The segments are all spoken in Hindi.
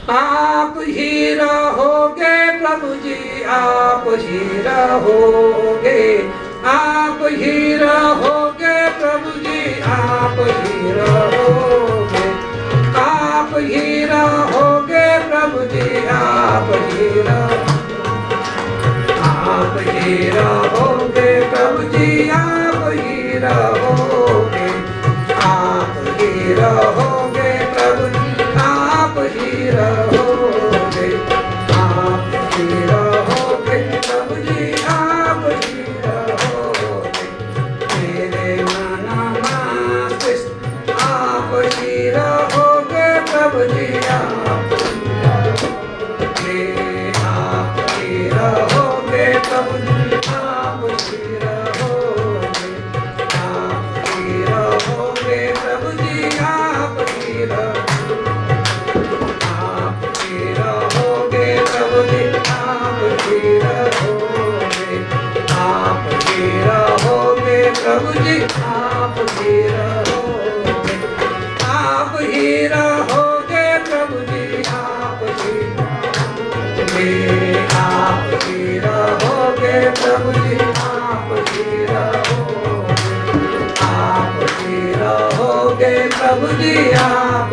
आप ही रहोगे प्रभु जी, आप ही रहोगे, आप ही रहोगे प्रभु जी, आप ही रहोगे, आप ही रहोगे प्रभु जी, आप ही आप ही रहोगे प्रभु जी, आप ही रहोगे, आप ही रहोगे प्रभु जी, आप ही रहोगे, आप ही रहोगे प्रभु जी, आप ही रहोगे, मेरे मन मस्तिष्क आप ही रहोगे प्रभु जी, आप ही रहोगे प्रभु जी, आप ही रहोगे, आप ही रहोगे प्रभु जी, आप ही रहोगे प्रभु जी, आप ही रहोगे, आप ही रहोगे प्रभु जी, आप ही रहोगे, आप ही रहोगे प्रभु जी, आप ही आप ही रहोगे प्रभु जी, आप ही रहोगे, आप ही रहोगे प्रभु जी, आप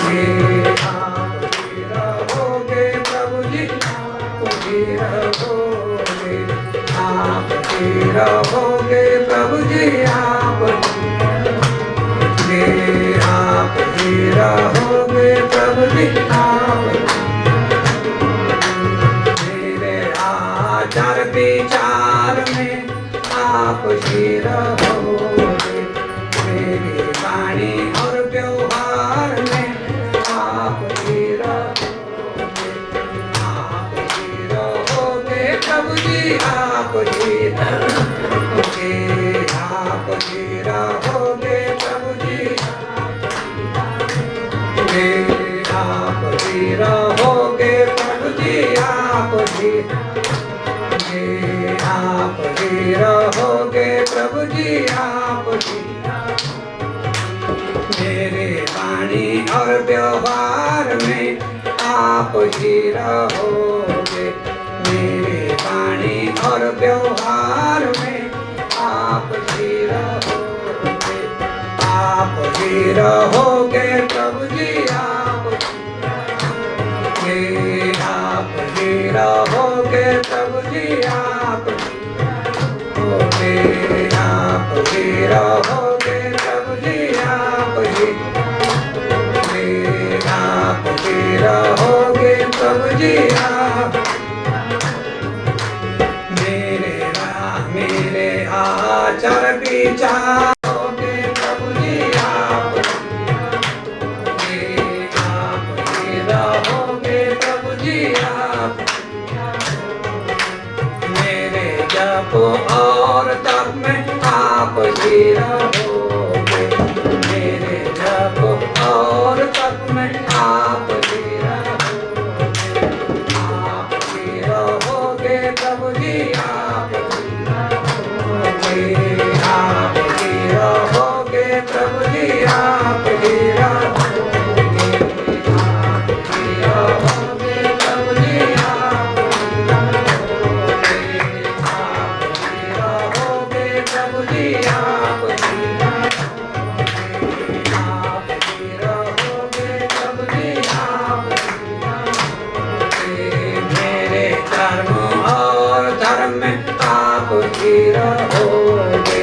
ही रहोगे प्रभु जी, आप ही रहोगे, आप ही रहोगे प्रभु जी, आप ही रहोगे प्रभु जी, आप आचार विचार में आप ही रहोगे, मेरी वाणी और व्यवहार में आप ही रहोगे, आप ही रहोगे प्रभु जी, आप ही रहोगे, आप ही रहोगे प्रभु जी, आप ही रहोगे प्रभु जी, आप ही आप ही रहोगे प्रभु जी, आप ही मेरे वाणी और व्यवहार में आप ही रहोगे, मेरे वाणी और व्यवहार में आप ही रहोगे, आप ही रहोगे प्रभु जी, आप ही रहोगे प्रभु जी, आप ही रहोगे प्रभु जी, आप ही रहोगे प्रभु जी, आप मेरे आचार विचार प्रभु जी, आप ही रहोगे प्रभु जी, आप मेरे जप और तप में आप ही रहोगे, मेरे जप और तप में आप ही रहोगे, आप ही रहोगे प्रभु जी, आप ही रहोगे प्रभु जी, आप ही रहोगे, आप ही रहोगे प्रभु जी, आप प्रभु जी, आप ही रहोगे प्रभु जी, आप मेरे कर्म और धर्म में आप ही रहोगे,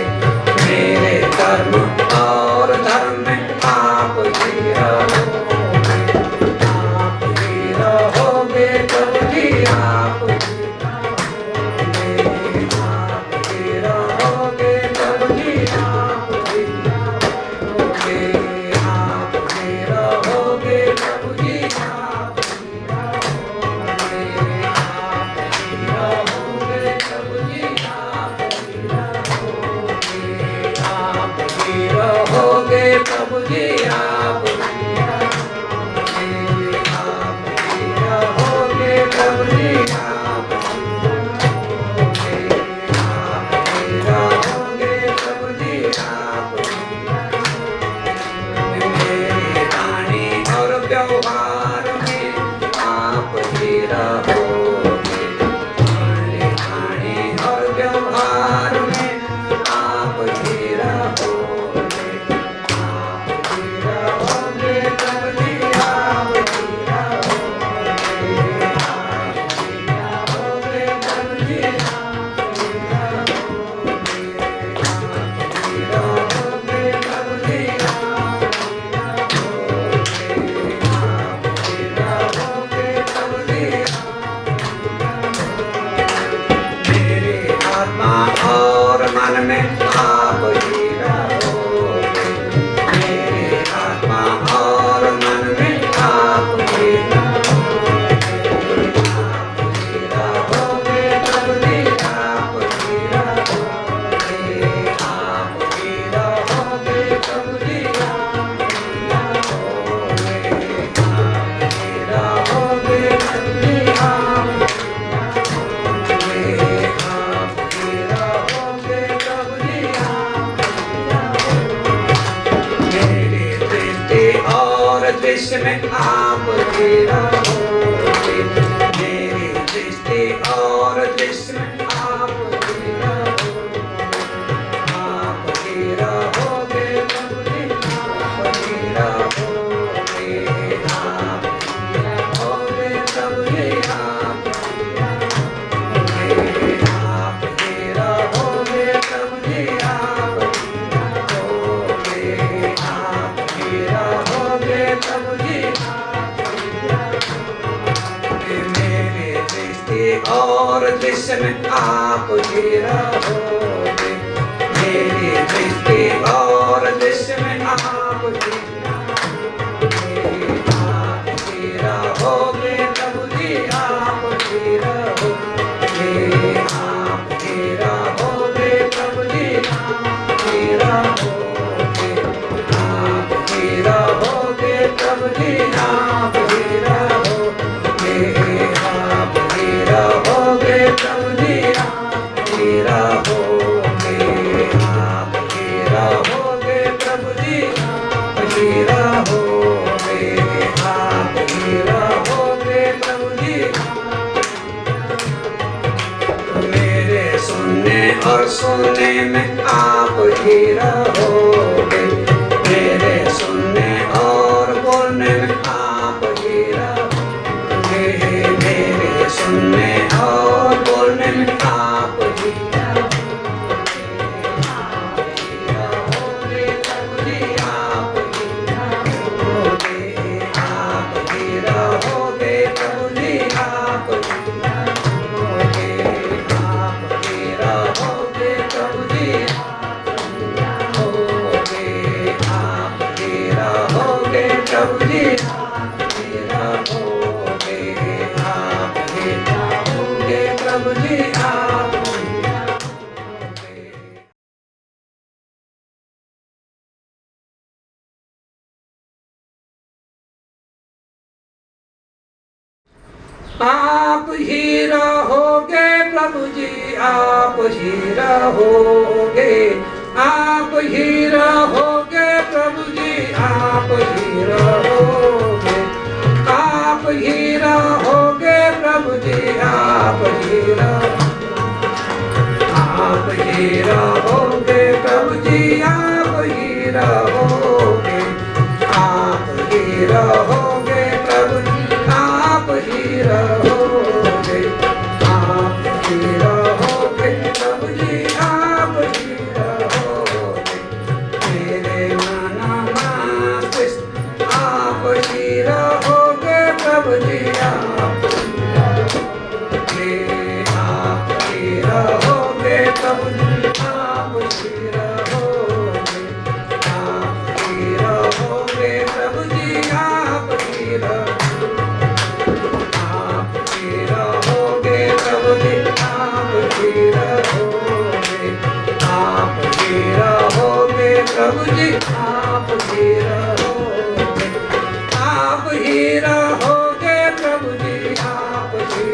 मेरे कर्म और धर्म में आप ही रहोगे, आप ही रहोगे प्रभु जी, आप ही रहोगे प्रभु जी, आप ही रहोगे प्रभु जी, आप रहोगे प्रभु जी, आप ही रहोगे प्रभु जी, आप ही रहोगे प्रभु जी, आप ही रहोगे प्रभु जी, आप मेरी वाणी और व्यवहार दृश्य में आप ही रहोगे, मेरी दृष्टि और दृश्य में आप ही रहोगे, आप ही रहोगे प्रभु जी, आप ही रहोगे, आप ही रहोगे प्रभु जी, आप ही रहोगे प्रभु जी, आप ही रहोगे प्रभु जी, मेरे दृष्टि और दृश्य में आप ही रहोगे, मेरी दृष्टि और दृश्य में आप ही रहोगे प्रभु जी, आप ही रहोगे, आप ही रहोगे प्रभु जी, आप ही रहोगे, आप ही रहोगे प्रभु जी, आप ही रहोगे, आप ही रहोगे प्रभु जी, आप ही रहोगे, आप ही रहोगे प्रभु जी, आप ही रहोगे, आप ही रहोगे प्रभु जी, मेरे सुनने और सुनने में आप ही रहोगे, मेरे सुनने और बोलने में आप ही रहोगे, मेरे सुनने और बोलने में आप ही रहोगे प्रभु जी, आप ही रहोगे प्रभु जी, आप ही रहोगे प्रभु जी, आप ही रहोगे प्रभु जी, आप ही रहोगे, आप ही रहोगे प्रभु जी, आप ही रहोगे। आप ही रहोगे प्रभु जी, आप ही रहोगे, आप ही रहोगे प्रभु जी, आप ही रहोगे, आप ही रहोगे प्रभु जी, आप ही आप ही रहोगे प्रभु जी, आप ही रहोगे, आप ही रहोगे प्रभु जी, आप ही रहोगे, आप ही रहोगे प्रभु जी, आप ही रहोगे, मेरे मन मस्तिष्क आप ही रहोगे प्रभु जी, आप ही रहोगे प्रभु जी, आप ही रहोगे, आप ही रहोगे प्रभु जी, आप ही रहोगे प्रभु जी, आप ही रहोगे, आप ही रहोगे प्रभु जी, आप ही रहोगे, आप ही रहोगे प्रभु जी, आप ही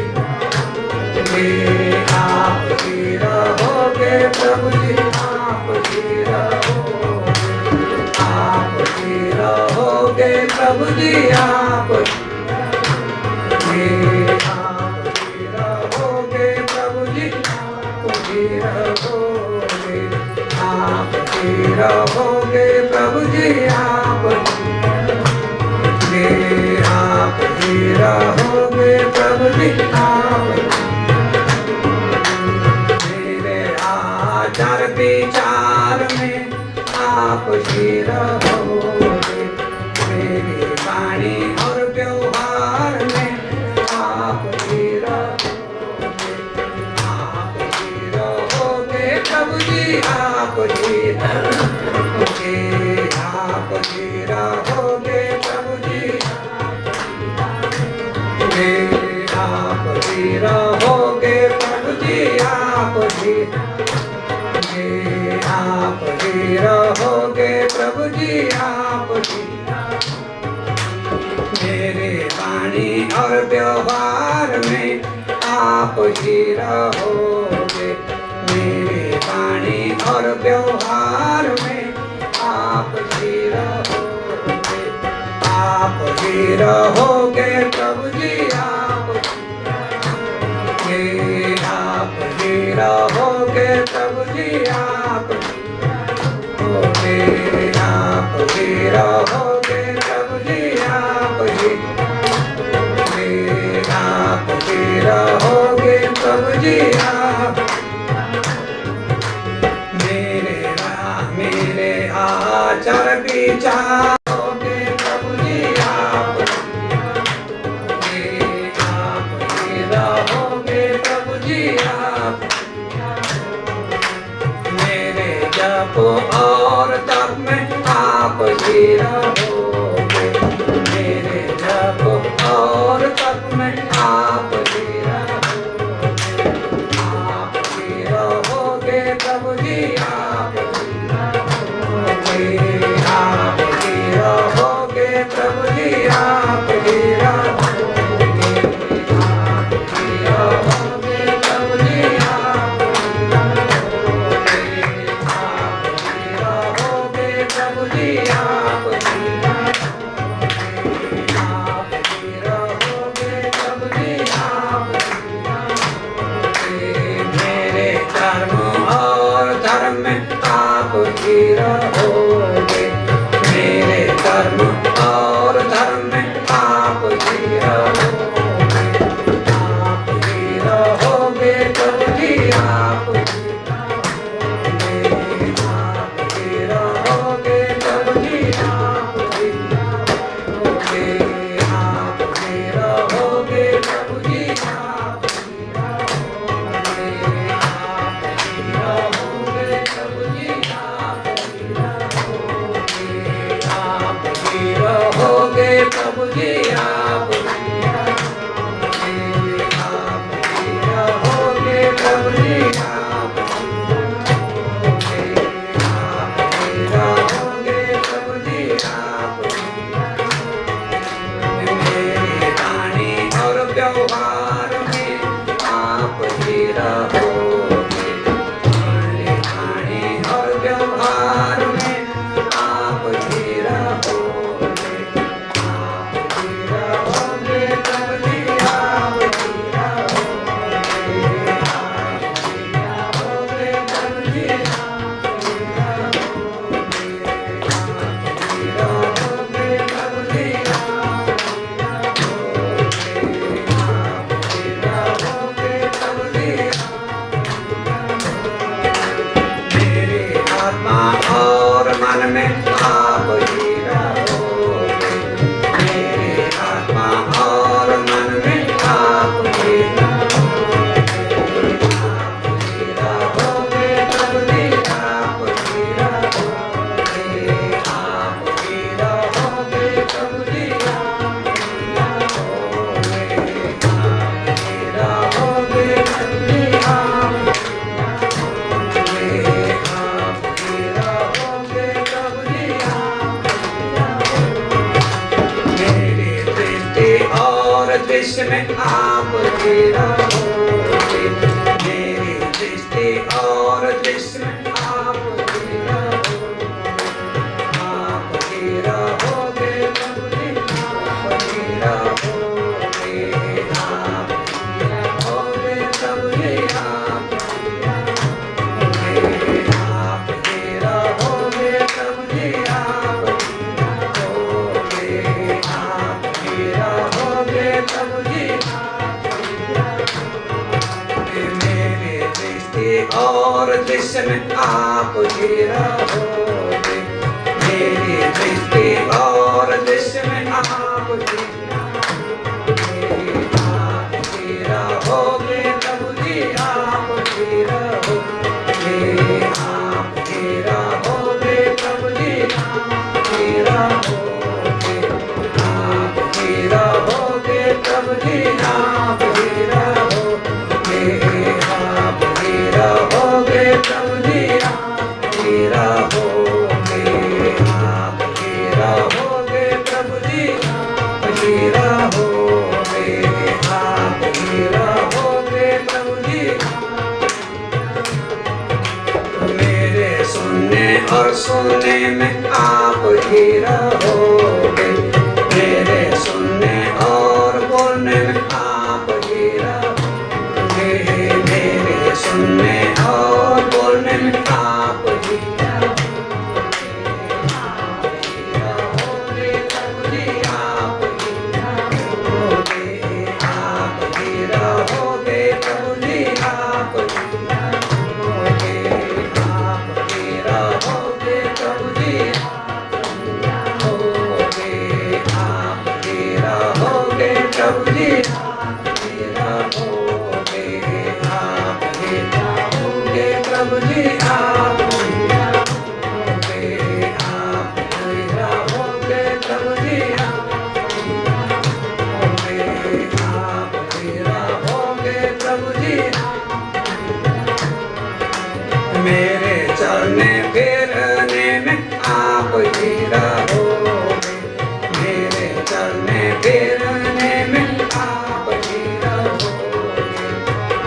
आप ही रहोगे प्रभु जी, आप ही रहोगे, आप ही रहोगे प्रभु जी, आप ही रहोगे प्रभु जी, आप ही रहोगे, आप ही रहोगे प्रभु जी, आप ही रहोगे प्रभु जी, आप मेरे आचार विचार में आप ही रहोगे, मेरी वाणी और व्यवहार में आप ही रहोगे, आप ही रहोगे प्रभु जी, आप ही रहोगे, आप ही रहोगे प्रभु जी, आप ही रहोगे प्रभु जी, आप ही रहोगे प्रभु जी, आप ही मेरे वाणी और व्यवहार में आप ही रहोगे, मेरे वाणी और व्यवहार में आप ही रहोगे, आप ही रहोगे प्रभु जी आप ही रहोगे प्रभु जी आप ही रहोगे प्रभु जी आप ही रहोगे प्रभु जी आप मेरे आचार विचारोगे प्रभु जी आप ही रहोगे प्रभु जी आप मेरे जप और तप में आप ही रहोगे मेरे जप और तप में आप ही रहोगे प्रभु जी आप ही रहोगे प्रभु जी आप ही रहोगे प्रभु जी आप रहोगे प्रभु जी आप रहोगे प्रभु जी आप मेरे कर्म और धर्म में आप ही रहोगे मेरे कर्म और धर्म में आप ही रहोगे प्रभु जी आप ही रहोगे प्रभु जी आप ही रहोगे प्रभु जी आप रहोगे प्रभु जी आप रहोगे प्रभु जी आप रहोगे प्रभु जी आप रहोगे प्रभु जी आप मेरी वाणी और व्यवहार में आप ही रहोगे मेरी वाणी और व्यवहार में आप ही रहोगे प्रभु जी आप रहोगे प्रभु जी रहोगे प्रभु जी रहोगे प्रभु जी मेरी आत्मा और मन में आप ही रहोगे मेरी आत्मा और मन में आप ही रहोगे प्रभु जी आप ही रहोगे प्रभु जी रहोगे प्रभु जी आप रहोगे प्रभु जी आप मेरी दृष्टि और दृश्य में आप ही रहोगे मेरी दृष्टि और दृश्य में आप ही रहोगे प्रभु जी आप ही रहोगे प्रभु जी आप ही रहोगे प्रभु जी आप रहोगे प्रभु जी मेरे दृष्टि और दृश्य में आप ही रहोगे मेरी दृष्टि और दृश्य में आप ही रहोगे प्रभु जी आप ही रहोगे प्रभु जी आप ही रहोगे प्रभु जी आप ही रहोगे प्रभु जी आप ही रहोगे प्रभु जी आप ही रहोगे प्रभु जी मेरे सुनने और सुनने में आप ही रहोगे आप ही रहोगे, आप ही रहोगे प्रभु जी, आप ही रहोगे, आप ही रहोगे प्रभु जी, आप ही रहोगे प्रभु जी। मेरे चलने फिरने में आप ही रहोगे, मेरे चलने फिरने में आप ही रहोगे,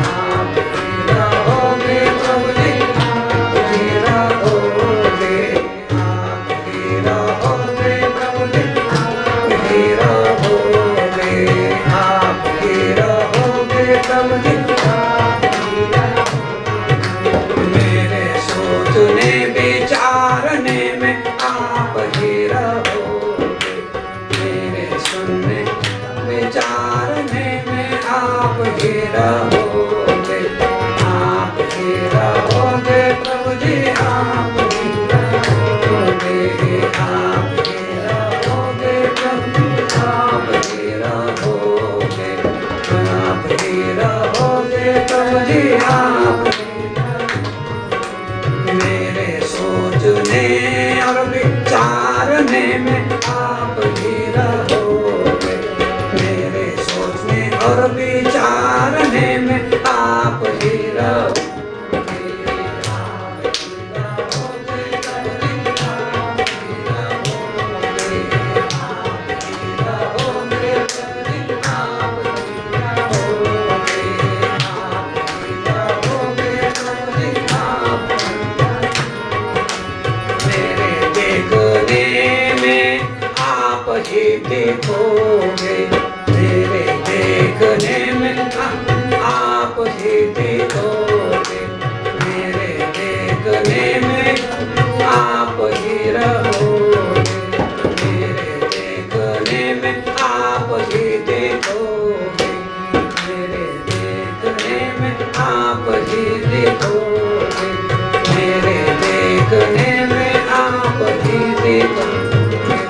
आप ही रहोगे प्रभु जी, आप ही रहोगे, आप ही रहोगे प्रभु जी, आप ही रहोगे, आप ही रहोगे प्रभु जी, आप ही रहोगे। मेरे सोचने विचारने में आप ही रहोगे, मेरे सुनने विचारने में आप ही रहोगे, आप ही रहोगे प्रभु जी, आप ही रहोगे, आप ही रहोगे प्रभु जी, आप ही रहोगे, आप ही रहोगे प्रभु जी, आप ही रहोगे। मेरे सोचने और विचारने में आप ही रहोगे, मेरे सोचने और विचारने में आप ही रहोगे, आप ही रहोगे प्रभु जी, आप ही रहोगे, आप ही रहोगे प्रभु जी, आप ही रहोगे, आप ही रहोगे प्रभु जी, आप मेरे देखने में आप ही देखोगे, मेरे देखने में आप ही देखोगे, मेरे देखने में आप ही रहोगे, मेरे देखने में आप ही देखोगे, मेरे देखने में आप ही देखोगे, मेरे देखने में आप ही देखोगे।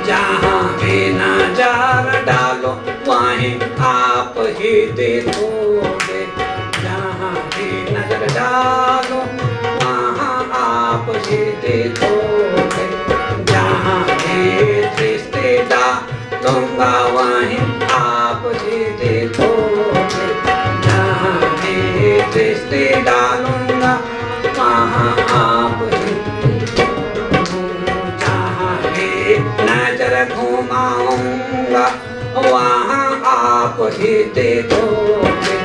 जहाँ भी नजर डालो वहीं आप ही देखोगे, जहाँ भी नजर डालो वहाँ आप ही देखोगे, जहाँ भी दृष्टि डालूंगा वहीं आप ही देखोगे, जहाँ भी दृष्टि डालूंगा वहाँ आप ही, जहाँ भी नजर घुमाऊंगा वहाँ आप ही देखोगे,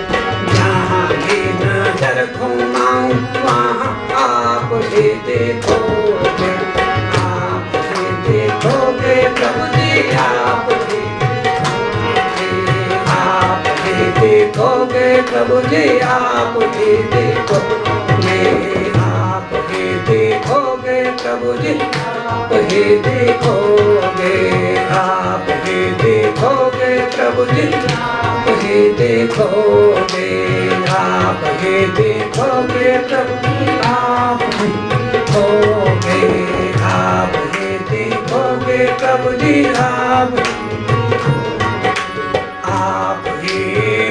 जहाँ भी नजर घुमाऊं वहाँ आप ही देखोगे, आप ही देखोगे प्रभु जी, आप ही देखोगे प्रभु जी, आप ही देखोगे, आप ही देखोगे प्रभु जी, आप ही देखोगे, आप ही देखोगे प्रभु जी, आप ही देखोगे, आप ही देखोगे प्रभु जी, आप ही देखोगे, आप ही देखोगे प्रभु जी, आप ही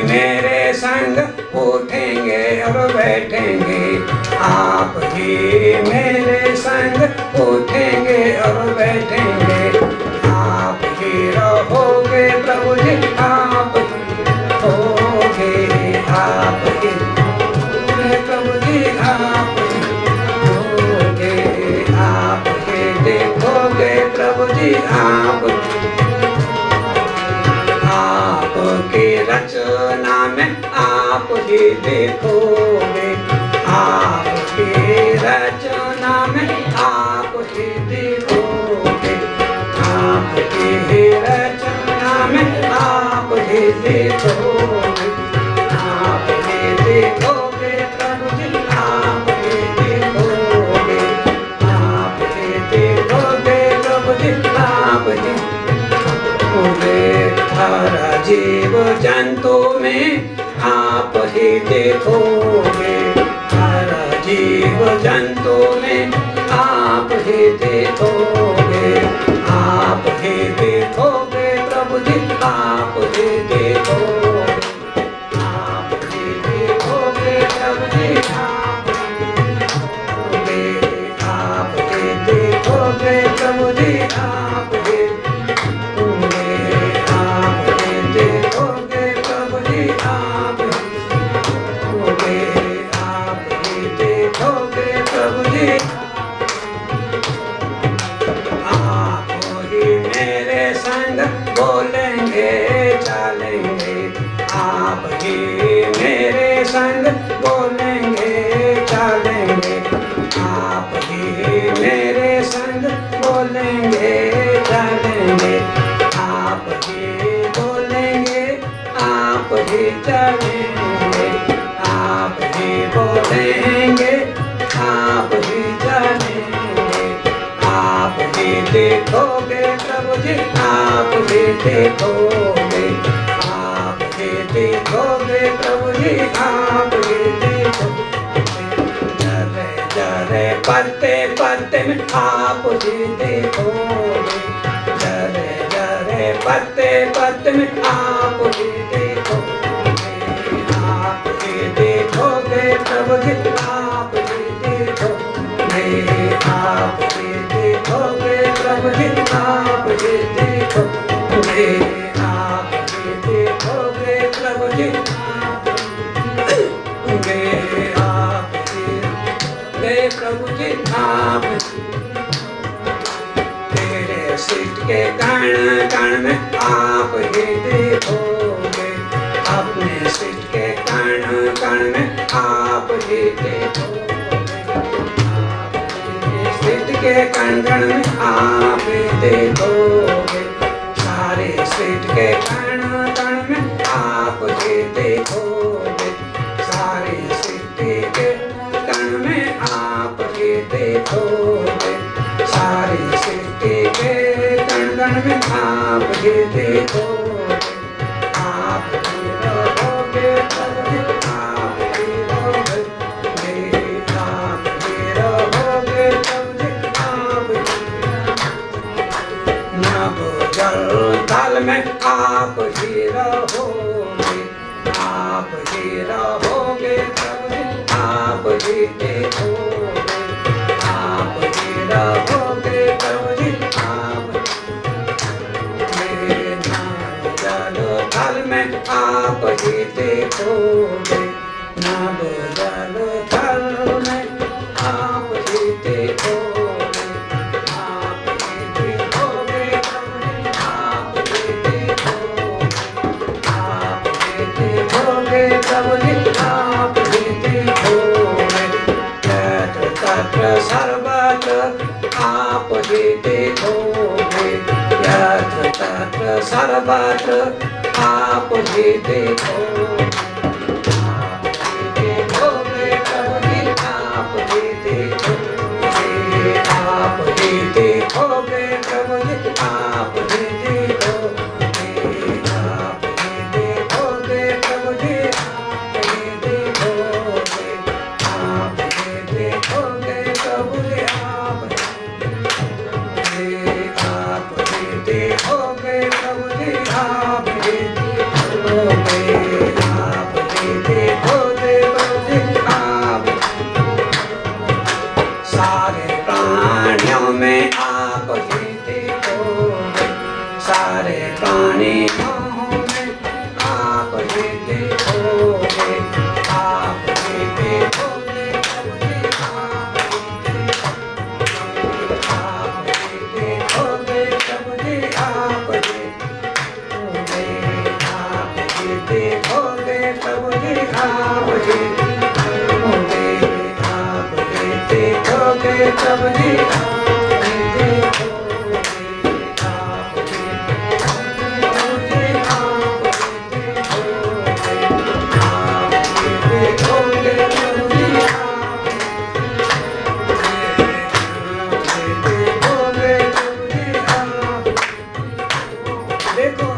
मेरे संग उठेंगे और बैठेंगे, आप ही मेरे संग उठेंगे और बैठेंगे, आप ही रहोगे प्रभु जी, आप ही रहोगे, आप ही रहोगे प्रभु जी, आप ही रहोगे, आप ही देखोगे प्रभु जी, आपकी रचना में आप ही देखोगे, आपकी रचना में आप ही देखोगे, आपकी रचना में आप ही देखोगे, आप ही देखोगे प्रभु जी, आप ही देखोगे, आप ही देखोगे प्रभु जी, आप ही हर जीव जंतु में आप ही देखोगे, हर जीव जंतु में आप ही देखोगे, आप ही देखोगे प्रभु जी, आप ही देखोगे। आप ही मेरे संग बोलेंगे चलेंगे, आप ही मेरे संग बोलेंगे चलेंगे, आप ही बोलेंगे आप ही चलेंगे, आप ही बोलेंगे आप ही चलेंगे, आप ही देखोगे प्रभु जी आप ही देखोगे, आप ही देखोगे प्रभु जी आप ही देखोगे, जरे जरे पलते पलते में आप ही देखोगे, जरे जरे पलते पलते में आप ही देखोगे, आप ही देखोगे प्रभु जी आप ही देखोगे, आप ही देखोगे प्रभु जी आप ही देखोगे, आप ही देखोगे प्रभु जी आप ही देखोगे प्रभु जी आप, तेरे सीट के कण कण में आप ही देखोगे, अपने सीट के कण कण में आप ही देखोगे, सीट के कण कण में आप ही देखोगे, सारे सीट के कण कण में आप ही देखोगे, सारे सीट के कण में आप ही देखोगे, सारी सृष्टि के कण कण में आप ही देखोगे, आप ही रहोगे प्रभु जी आप ही रहोगे, आप ही रहोगे प्रभु जी आप ही, नभ जल थल में आप ही रहोगे, आप ही रहोगे प्रभु जी आप ही देखोगे, आप ही रहोगे प्रभु जी आप, मेरे नाम जल थल में आप ही देखोगे, नभ जल थल में आप ही देखोगे, आप ही देखोगे प्रभु जी आप ही देखोगे, आप ही देखोगे प्रभु जी आप ही देखोगे, यत्र तत्र सर्वत्र आप ही देखोगे, यत्र तत्र सर्वत्र आप ही देखोगे, आप ही देखोगे प्रभु जी आप ही देखोगे, आप ही देखोगे प्रभु जी आप ही देखोगे, आप ही देखोगे प्रभु जी आप ही देखोगे, आप ही देखोगे प्रभु जी आप ही देखोगे प्रभु जी आप ही देखोगे, आप ही देखोगे प्रभु जी आप, सारे प्राणियों में आप ही देखोगे, सारे प्राणियों में आप ही देखोगे, आप ही देखोगे प्रभु जी आप ही देखोगे प्रभु जी आप देखोगे, आप ही देखोगे प्रभु जी आप देखोगे, आप ही देखोगे प्रभु जी आप देखोगे, आप ही देखोगे आप देखोगे, आप ही देखोगे प्रभु जी आप देखोगे प्रभु जी आप, देखो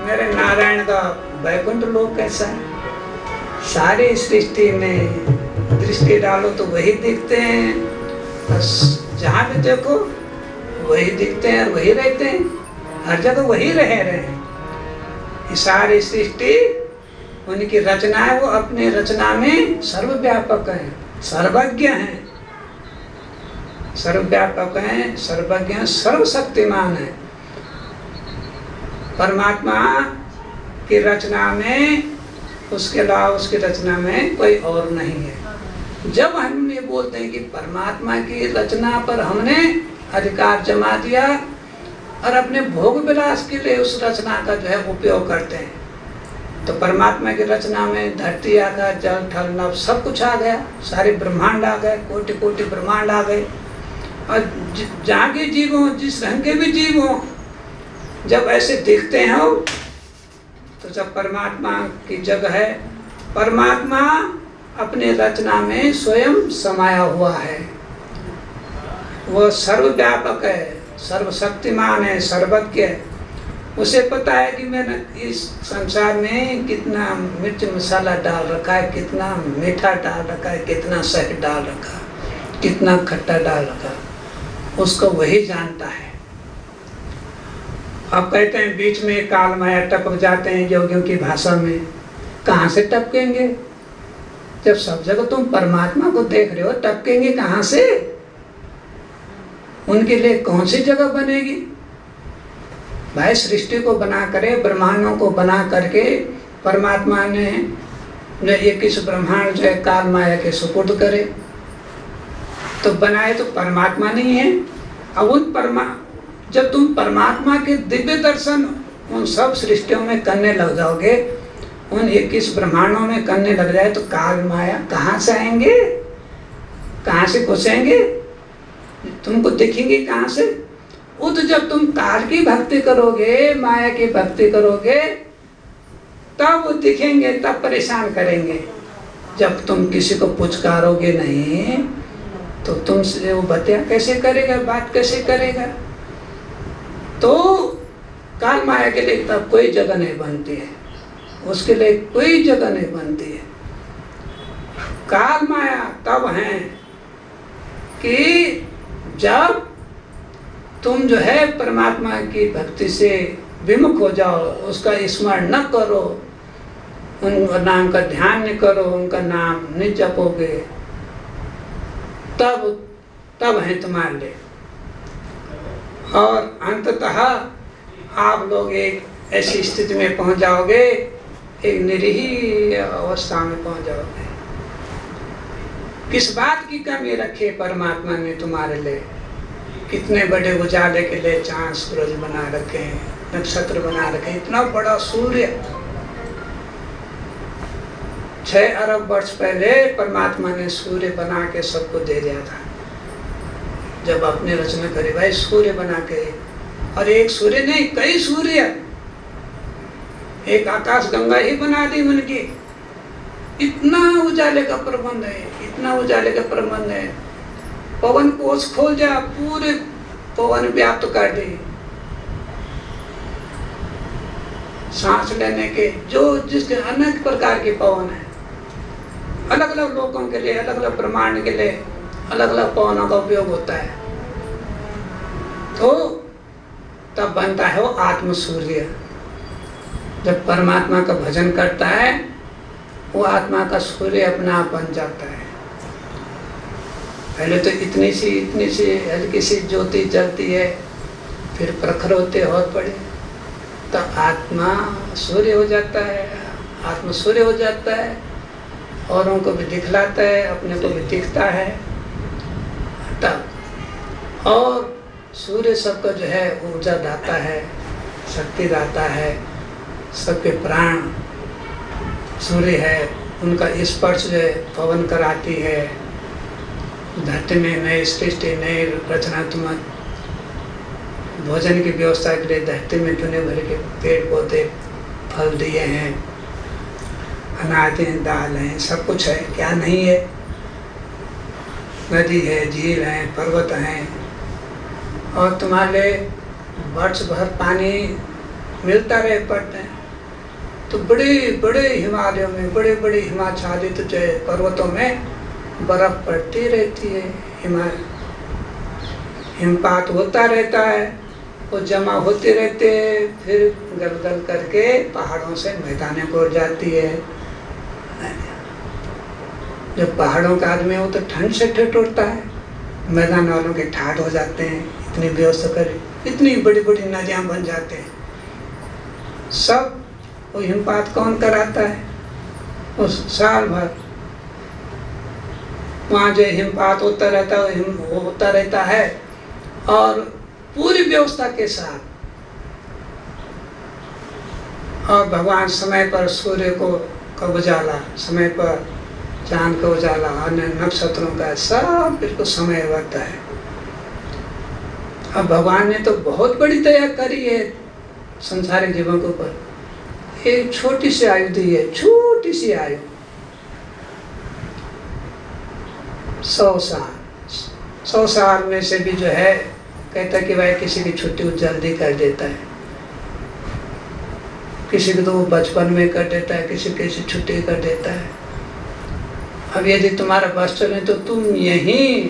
मेरे नारायण का वैकुंठ लोक कैसा है, सारी सृष्टि में दृष्टि डालो तो वही दिखते हैं, बस जहाँ भी देखो वही दिखते हैं और वही रहते हैं, हर जगह वही रहे हैं, ये सारी सृष्टि उनकी रचना है, वो अपने रचना में सर्वव्यापक है, सर्वज्ञ हैं, सर्वव्यापक हैं, सर्वज्ञ हैं, सर्वशक्तिमान है। परमात्मा की रचना में उसके अलावा उसकी रचना में कोई और नहीं है। जब हम ये बोलते हैं कि परमात्मा की रचना पर हमने अधिकार जमा दिया और अपने भोग विलास के लिए उस रचना का जो है उपयोग करते हैं, तो परमात्मा की रचना में धरती आकाश जल थल नभ सब कुछ आ गया, सारे ब्रह्मांड आ गए, कोटि कोटि ब्रह्मांड आ गए। और जहाँ के जीव हों, जिस रंग के भी जीव हों, जब ऐसे दिखते हैं तो जब परमात्मा की जगह है, परमात्मा अपने रचना में स्वयं समाया हुआ है। वह सर्वव्यापक है, सर्वशक्तिमान है, सर्वज्ञ है। उसे पता है कि मैंने इस संसार में कितना मिर्च मसाला डाल रखा है, कितना मीठा डाल रखा है, कितना शहद डाल रखा है, कितना खट्टा डाल रखा है, उसको वही जानता है। अब कहते हैं बीच में काल माया टपक जाते हैं योगियों की भाषा में। कहाँ से टपकेंगे? जब सब जगह तुम परमात्मा को देख रहे हो, टपकेंगे कहाँ से? उनके लिए कौन सी जगह बनेगी? भाई सृष्टि को बना करे, ब्रह्मांडों को बना करके परमात्मा ने जो 21 ब्रह्मांड जो है काल माया के सुपुर्द करे, तो बनाए तो परमात्मा नहीं है। अब उन जब तुम परमात्मा के दिव्य दर्शन उन सब सृष्टियों में करने लग जाओगे, उन 21 ब्रह्मांडों में करने लग जाए, तो काल माया कहाँ से आएंगे? कहाँ से घुसेंगे? तुमको दिखेंगे कहाँ से? वो तो जब तुम काल की भक्ति करोगे, माया की भक्ति करोगे, तब वो दिखेंगे, तब परेशान करेंगे। जब तुम किसी को पुचकारोगे नहीं, तो तुमसे वो बतिया कैसे करेगा, बात कैसे करेगा? तो काल माया के लिए तब कोई जगह नहीं बनती है, उसके लिए कोई जगह नहीं बनती है। काल माया तब है कि जब तुम जो है परमात्मा की भक्ति से विमुख हो जाओ, उसका स्मरण न करो, उन नाम का ध्यान न करो, उनका नाम नहीं जपोगे, तब है तुम्हारे लिए। और अंततः आप लोग एक ऐसी स्थिति में पहुंच जाओगे, एक निरीह अवस्था में पहुंच जाओगे। किस बात की कमी रखे परमात्मा ने तुम्हारे लिए? कितने बड़े उजाले के लिए चांद सूरज बना रखे हैं, नक्षत्र बना रखे हैं, इतना बड़ा सूर्य। 6 अरब वर्ष पहले परमात्मा ने सूर्य बना के सबको दे दिया था। जब अपने रचना करे, भाई सूर्य बना के, और एक सूर्य नहीं, कई सूर्य, एक आकाश गंगा ही बना दी उनकी। इतना उजाले का प्रबंध है, इतना उजाले का प्रबंध है। पवन कोश खोल जा, पूरे पवन व्याप्त कर दे। सांस लेने के जो जिसके अनेक प्रकार के पवन है, अलग अलग लोगों के लिए, अलग अलग ब्रह्मांड के लिए अलग अलग पवनों का उपयोग होता है। तो तब बनता है वो आत्म सूर्य। जब परमात्मा का भजन करता है, वो आत्मा का सूर्य अपना आप बन जाता है। पहले तो इतनी सी हल्की सी ज्योति जलती है, फिर प्रखर होते और बड़े, तब आत्मा सूर्य हो जाता है। आत्मा सूर्य हो जाता है, औरों को भी दिखलाता है, अपने को भी दिखता है। तब और सूर्य सबका जो है ऊर्जा दाता है, शक्ति दाता है, सबके प्राण सूर्य है। उनका स्पर्श जो है पवन कराती है। धरती में नए सृष्टि, नए रचनात्मक भोजन की व्यवस्था के लिए धरती में चुने भरे के पेड़ पौधे फल दिए हैं, अनाज हैं, दाल हैं, सब कुछ है, क्या नहीं है। नदी है, झील है, पर्वत हैं, और तुम्हारे वर्ष भर पानी मिलता रहे पड़ते हैं। तो बड़े बड़े हिमालयों में, बड़े बड़े हिमाच्छादित जो पर्वतों में बर्फ पड़ती रहती है, हिमपात होता रहता है, वो जमा होते रहते हैं, फिर गल गल करके पहाड़ों से मैदानों को उड़ जाती है। जब पहाड़ों का आदमी हो तो ठंड से ठिठुरता है, मैदान वालों के ठाठ हो जाते हैं। इतनी व्यवस्था करें, इतनी बड़ी बड़ी नदियाँ बन जाते हैं। सब वो हिमपात कौन कराता है? उस साल भर वहाँ जो हिमपात होता रहता है, होता रहता है, और पूरी व्यवस्था के साथ। और भगवान समय पर सूर्य को उजाला, समय पर चांद का उजाला, अन्य नक्षत्रों का सब बिल्कुल समय वक्त है। अब भगवान ने तो बहुत बड़ी दया करी है संसारिक जीवों के ऊपर। एक छोटी सी आयु दी है, छोटी सी आयु, 100 साल। 100 साल में से भी जो है कहता है कि भाई किसी की छुट्टी जल्दी कर देता है, किसी को तो वो बचपन में कर देता है, किसी किसी छुट्टी कर देता है। अब यदि तुम्हारा बस चले तो तुम यहीं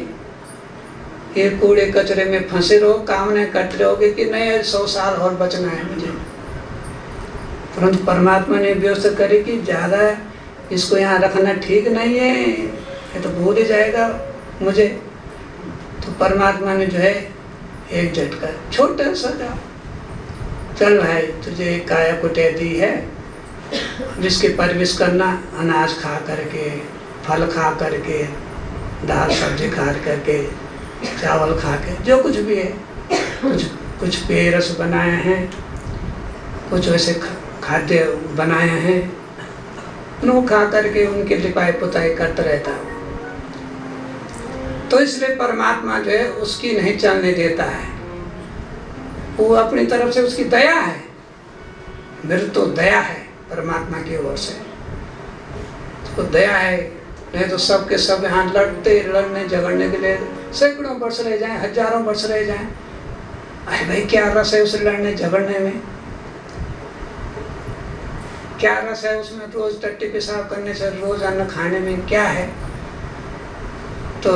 ये कूड़े कचरे में फंसे रहो, काम नहीं करते रहोगे कि नहीं 100 साल और बचना है मुझे। परंतु परमात्मा ने व्यवस्था करी कि ज़्यादा इसको यहाँ रखना ठीक नहीं है, ये तो भूल ही जाएगा मुझे। तो परमात्मा ने जो है एक झटका छोटा सा जा, चल भाई तुझे काया कुटे दी है, जिसकी परवरिश करना, अनाज खा करके, फल खा करके, दाल सब्जी खा करके, चावल खा के, जो कुछ भी है, कुछ पेय रस बनाए हैं, कुछ वैसे खाद्य बनाए हैं, उनको खा करके उनकी लिपाई पुताई करता रहता है। तो इसलिए परमात्मा जो है उसकी नहीं चलने देता है, वो अपनी तरफ से उसकी दया है, मेरी तो दया है परमात्मा की ओर से, तो दया है। नहीं तो सबके सब यहाँ लड़ने झगड़ने के लिए सैकड़ों वर्ष रह जाएं, हजारों वर्ष रह जाएं। अरे भाई क्या रस है उस लड़ने झगड़ने में, क्या रस है उसमें रोज टट्टी पेशाब करने से, रोज अन्न खाने में क्या है? तो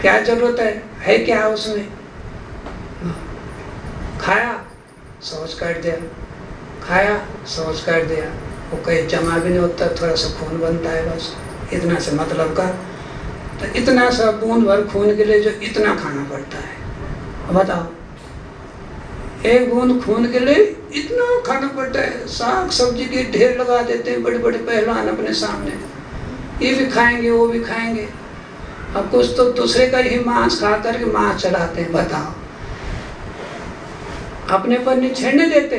क्या जरूरत है क्या उसमें? खाया शौच कर दिया, खाया शौच कर दिया, वो कहीं जमा भी नहीं होता, थोड़ा सा खून बनता है बस, इतना से मतलब का। तो इतना सा बूंद भर खून के लिए जो इतना खाना पड़ता है, बताओ, एक बूंद खून के लिए इतना खाना पड़ता है। साग सब्जी के ढेर लगा देते हैं बड़े बड़े पहलवान अपने सामने, ये भी खाएंगे वो भी खाएंगे। अब कुछ तो दूसरे का ही मांस खा करके मांस चढ़ाते हैं, बताओ, अपने पर नहीं छेड़ने देते।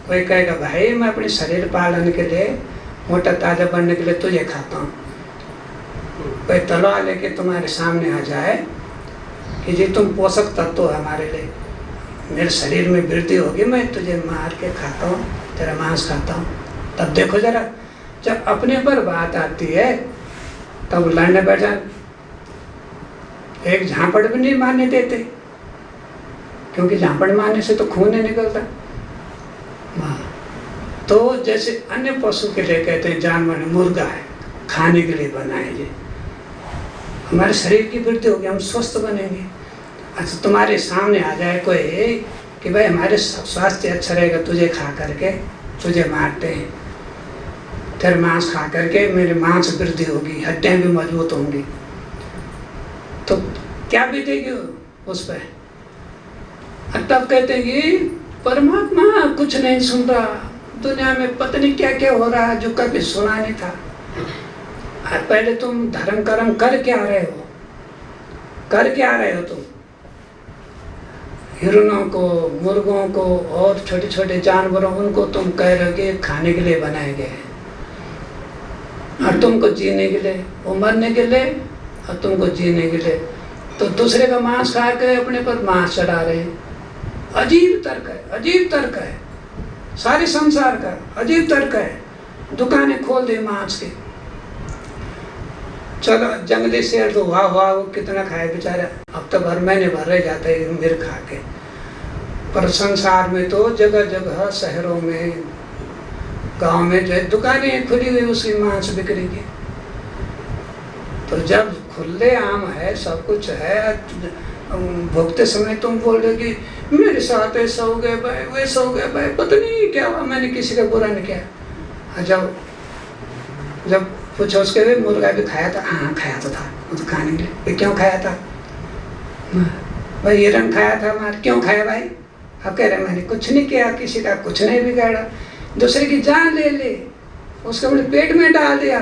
कोई कहेगा भाई मैं अपने शरीर पालन के लिए, मोटा ताजा बनने के लिए तुझे खाता हूँ। कोई तलवार लेके तुम्हारे सामने आ जाए कि जी तुम पोषक तत्व है हमारे लिए, मेरे शरीर में वृद्धि होगी, मैं तुझे मार के खाता हूँ, तेरा मांस खाता हूँ, तब देखो जरा। जब अपने पर बात आती है तब लड़ने बैठ जाए, एक झापड़ भी नहीं मारने देते, क्योंकि झापड़ मारने से तो खून नहीं निकलता। तो जैसे अन्य पशु के लिए कहते हैं, जानवर मुर्गा है खाने के लिए बनाए, जी हमारे शरीर की वृद्धि होगी, हम स्वस्थ बनेंगे। अच्छा तुम्हारे सामने आ जाए कोई कि भाई हमारे स्वास्थ्य अच्छा रहेगा, तुझे खा करके तुझे मारते हैं, तेरे मांस खा करके मेरे मांस वृद्धि होगी, हड्डियाँ भी मजबूत होंगी, तो क्या बीतेगी उस पर? तब कहते हैं कि परमात्मा कुछ नहीं सुन रहा, दुनिया में पता नहीं क्या क्या हो रहा है जो कभी सुना नहीं था। पहले तुम धर्म कर्म कर क्या रहे हो, कर क्या रहे हो तुम? हिरणों को, मुर्गों को और छोटे छोटे जानवरों, उनको तुम कह रहे हो कि खाने के लिए बनाए गए हैं, और तुमको जीने के लिए, वो मरने के लिए और तुमको जीने के लिए। तो दूसरे का मांस खा के अपने पर मांस चढ़ा रहे हैं। अजीब तर्क है, अजीब तर्क है, सारे संसार का अजीब तर्क है। दुकानें खोल दे मांस के, चलो जंगली शेर तो वाह वाह वो कितना खाए बेचारा, अब तो भर महीने भर रह जाता है मिर खा के। पर संसार में तो जगह जगह शहरों में, गांव में जो है दुकानें खुली हुई उसकी मांस बिक्री की। तो जब खुले आम है, सब कुछ है, भुगते समय तुम बोल रहे कि मेरे साथ ऐसा हो गया भाई, वैसा हो गया भाई, पता नहीं क्या हुआ, मैंने किसी का बुरा नहीं किया। जब पूछो उसके भी मुर्गा भी खाया था, हाँ खाया तो था, वो तो खाने के लिए। क्यों खाया था भाई? हिरण खाया था मार, क्यों खाया भाई? अब कह रहे मैंने कुछ नहीं किया, किसी का कुछ नहीं बिगाड़ा, दूसरे की जान ले ली, उसको अपने पेट में डाल दिया,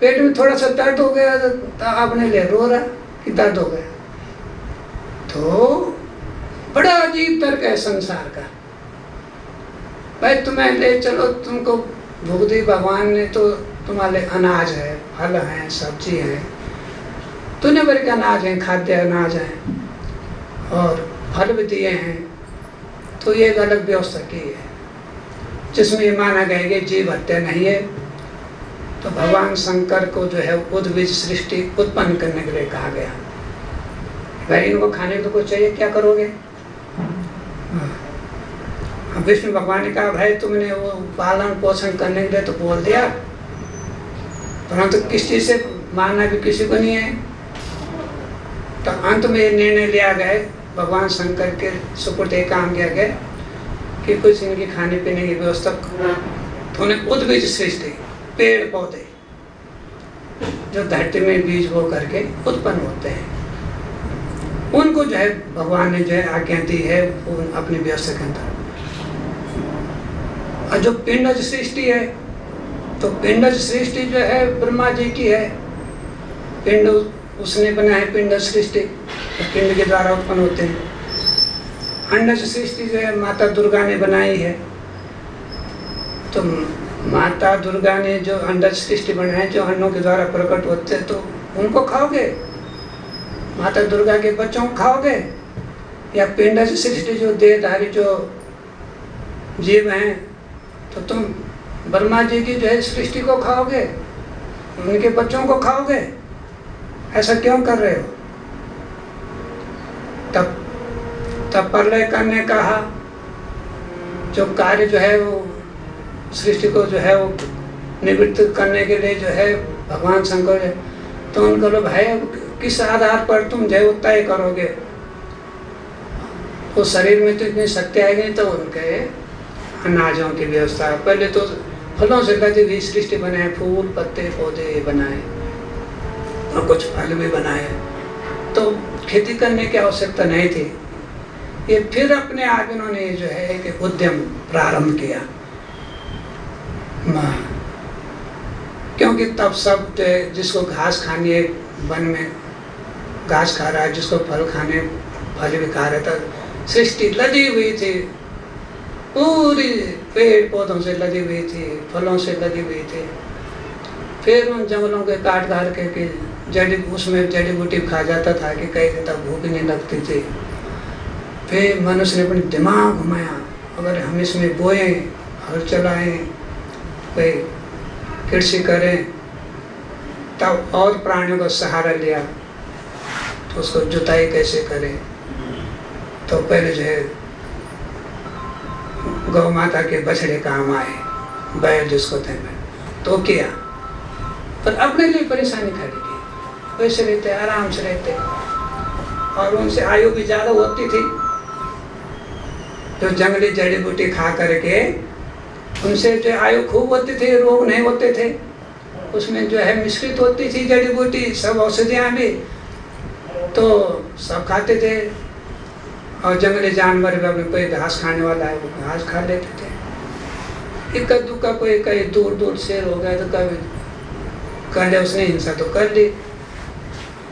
पेट में थोड़ा सा दर्द हो गया तो आपने ले रो रहा कि दर्द हो गया। तो बड़ा अजीब तर्क है संसार का। भाई तुम्हें ले चलो, तुमको भूख दी भगवान ने तो तुम्हारे अनाज है, फल है, सब्जी है, दुनिया भर के अनाज है, खाद्य अनाज है और फल भी दिए हैं, तो ये एक अलग व्यवस्था की है जिसमें ये माना गया कि जीव हत्या नहीं है। तो भगवान शंकर को जो है उद्भिज सृष्टि उत्पन्न करने के लिए कहा गया। भाई इनको खाने को कुछ चाहिए, क्या करोगे? विष्णु भगवान ने कहा भाई तुमने वो पालन पोषण करने के लिए तो बोल दिया, परंतु किस चीज से मानना भी किसी को नहीं है। तो अंत में ये निर्णय लिया गया, भगवान शंकर के सुपुर्द एक काम किया गया कि कुछ इनकी खाने पीने की व्यवस्था, तो उन्हें उद्भिज सृष्टि, पेड़ पौधे जो धरती में बीज बो करके उत्पन्न होते हैं, उनको जो है भगवान ने जो है आज्ञा दी है अपनी व्यवस्था के अंदर। और जो पिंडज सृष्टि है, तो पिंडज सृष्टि जो है ब्रह्मा जी की है, पिंड उसने बनाया है, पिंड सृष्टि तो पिंड के द्वारा उत्पन्न होते हैं। अंडज सृष्टि जो है माता दुर्गा ने बनाई है, तो माता दुर्गा ने जो अंडज सृष्टि बनाए, जो अंडों के द्वारा प्रकट होते हैं, तो उनको खाओगे? माता दुर्गा के बच्चों को खाओगे? या पिंडज सृष्टि जो देहधारी जो जीव हैं, तो तुम ब्रह्मा जी की जो है सृष्टि को खाओगे, उनके बच्चों को खाओगे? ऐसा क्यों कर रहे हो? तब प्रलय करने कहा, जो कार्य जो है वो सृष्टि को जो है वो निवृत्त करने के लिए जो है भगवान शंकर है, तो उनको लो भाई किस आधार पर तुम जो है तय करोगे? तो शरीर में तो इतनी शक्ति आएगी, तो उनके अनाजों की व्यवस्था, पहले तो फलों से लदी हुई सृष्टि बनाए, फूल पत्ते पौधे बनाए और कुछ फल भी बनाए, तो खेती करने की आवश्यकता नहीं थी। ये फिर अपने आप इन्होंने जो है एक उद्यम प्रारंभ किया, क्योंकि तब सब जिसको घास खानी है वन में घास खा रहा है, जिसको फल खाने फल भी खा रहा था, सृष्टि लदी हुई थी, पूरी पेड़ पौधों से लदी हुई थी, फलों से लदी हुई थी। फिर उन जंगलों के काट काट के उसमें जड़ी बूटी खा जाता था कि कई दिन तक भूख नहीं लगती थी। फिर मनुष्य ने अपने दिमाग घुमाया, अगर हम इसमें बोएं, हल चलाएं, कोई कृषि करें, तब और प्राणियों का सहारा लिया, तो उसको जुताई कैसे करें। तो पहले जो है गौ माता के बछड़े काम आए, बैल जिसको थे, तो किया, पर अपने लिए परेशानी खड़ी की। वैसे रहते, आराम से रहते, और उनसे आयु भी ज़्यादा होती थी। जो जंगली जड़ी बूटी खा करके उनसे जो आयु खूब होती थी, रोग नहीं होते थे। उसमें जो है मिश्रित होती थी जड़ी बूटी, सब औषधियाँ भी, तो सब खाते थे। और जंगली जानवर भी, अपने कोई घास खाने वाला है वो घास खा लेते थे। इक्का दुक्का कोई कहीं दूर दूर शेर हो गया तो कभी कर लिया उसने, हिंसा तो कर ली,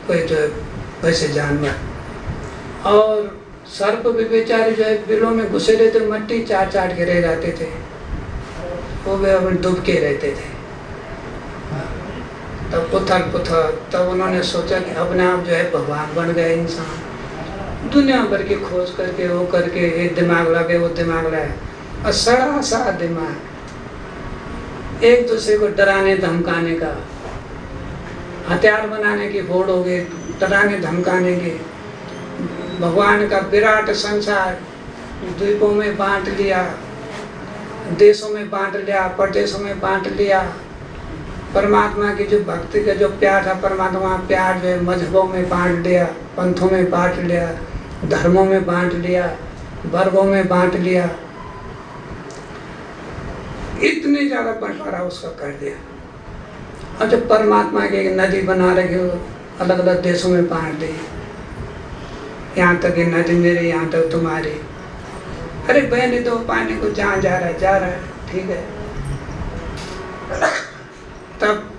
कोई जो है वैसे जानवर। और सर्प भी बेचारे जो है बिलों में घुसे रहते, मट्टी चाट चाट के रह जाते थे, वो भी अपने डूब के रहते थे। तब पुथल तब उन्होंने सोचा कि अपने आप जो है भगवान बन गए इंसान, दुनिया भर की खोज करके वो करके, एक दिमाग लगे वो दिमाग लाए, और सड़ा सा दिमाग, एक दूसरे को डराने धमकाने का, हथियार बनाने की होड़ हो गई, डराने धमकाने की। भगवान का विराट संसार द्वीपों में बांट लिया, देशों में बांट लिया, प्रदेशों में बांट लिया। परमात्मा की जो भक्ति का जो प्यार था, परमात्मा प्यार जो है मजहबों में बांट लिया, पंथों में बांट लिया, धर्मों में बांट लिया, वर्गों में बांट लिया। इतने ज्यादा बंटवारा उसका कर दिया। और जब परमात्मा की एक नदी बना रखे हो, अलग अलग देशों में बांट दी, यहाँ तक ये नदी मेरी, यहाँ तक तुम्हारी। अरे बहने दो पानी को, जहाँ जा रहा है, ठीक है। तब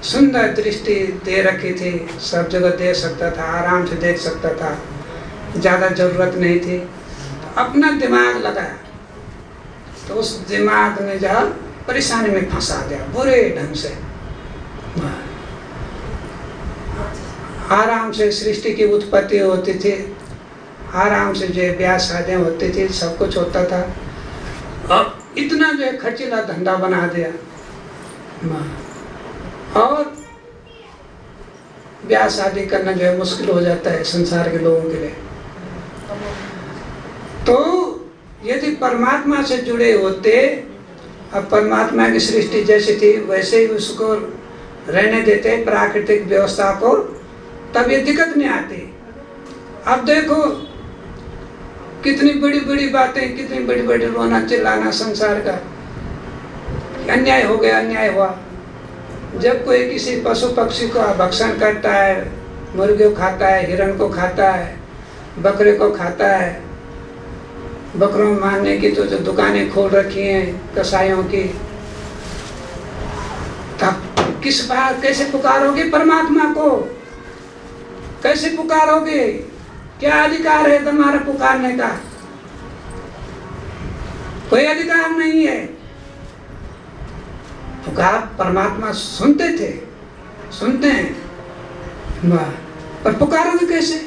सुंदर दृष्टि दे रखी थी, सब जगह देख सकता था, आराम से देख सकता था, ज़्यादा जरूरत नहीं थी। तो अपना दिमाग लगाया, तो उस दिमाग ने जो परेशानी में फंसा दिया बुरे ढंग से। आराम से सृष्टि की उत्पत्ति होती थी, आराम से जो ब्याह शादियाँ होती थी, सब कुछ होता था। अब इतना जो है खर्चीला धंधा बना दिया और ब्याह शादी करना जो है मुश्किल हो जाता है संसार के लोगों के लिए। तो यदि परमात्मा से जुड़े होते, अब परमात्मा की सृष्टि जैसी थी वैसे ही उसको रहने देते प्राकृतिक व्यवस्था को, तब ये दिक्कत नहीं आती। अब देखो कितनी बड़ी बड़ी बातें, कितनी बड़ी बड़ी रोना चिल्लाना संसार का, अन्याय हो गया, अन्याय हुआ। जब कोई किसी पशु पक्षी को भक्षण करता है, मुर्गे को खाता है, हिरण को खाता है, बकरे को खाता है, बकरों मारने की तो जो दुकानें खोल रखी हैं कसाईयों की, तब किस बात कैसे पुकारोगे परमात्मा को? कैसे पुकारोगे? क्या अधिकार है तुम्हारा पुकारने का? कोई अधिकार नहीं है। पुकार परमात्मा सुनते थे, सुनते हैं, पर पुकारोगे कैसे?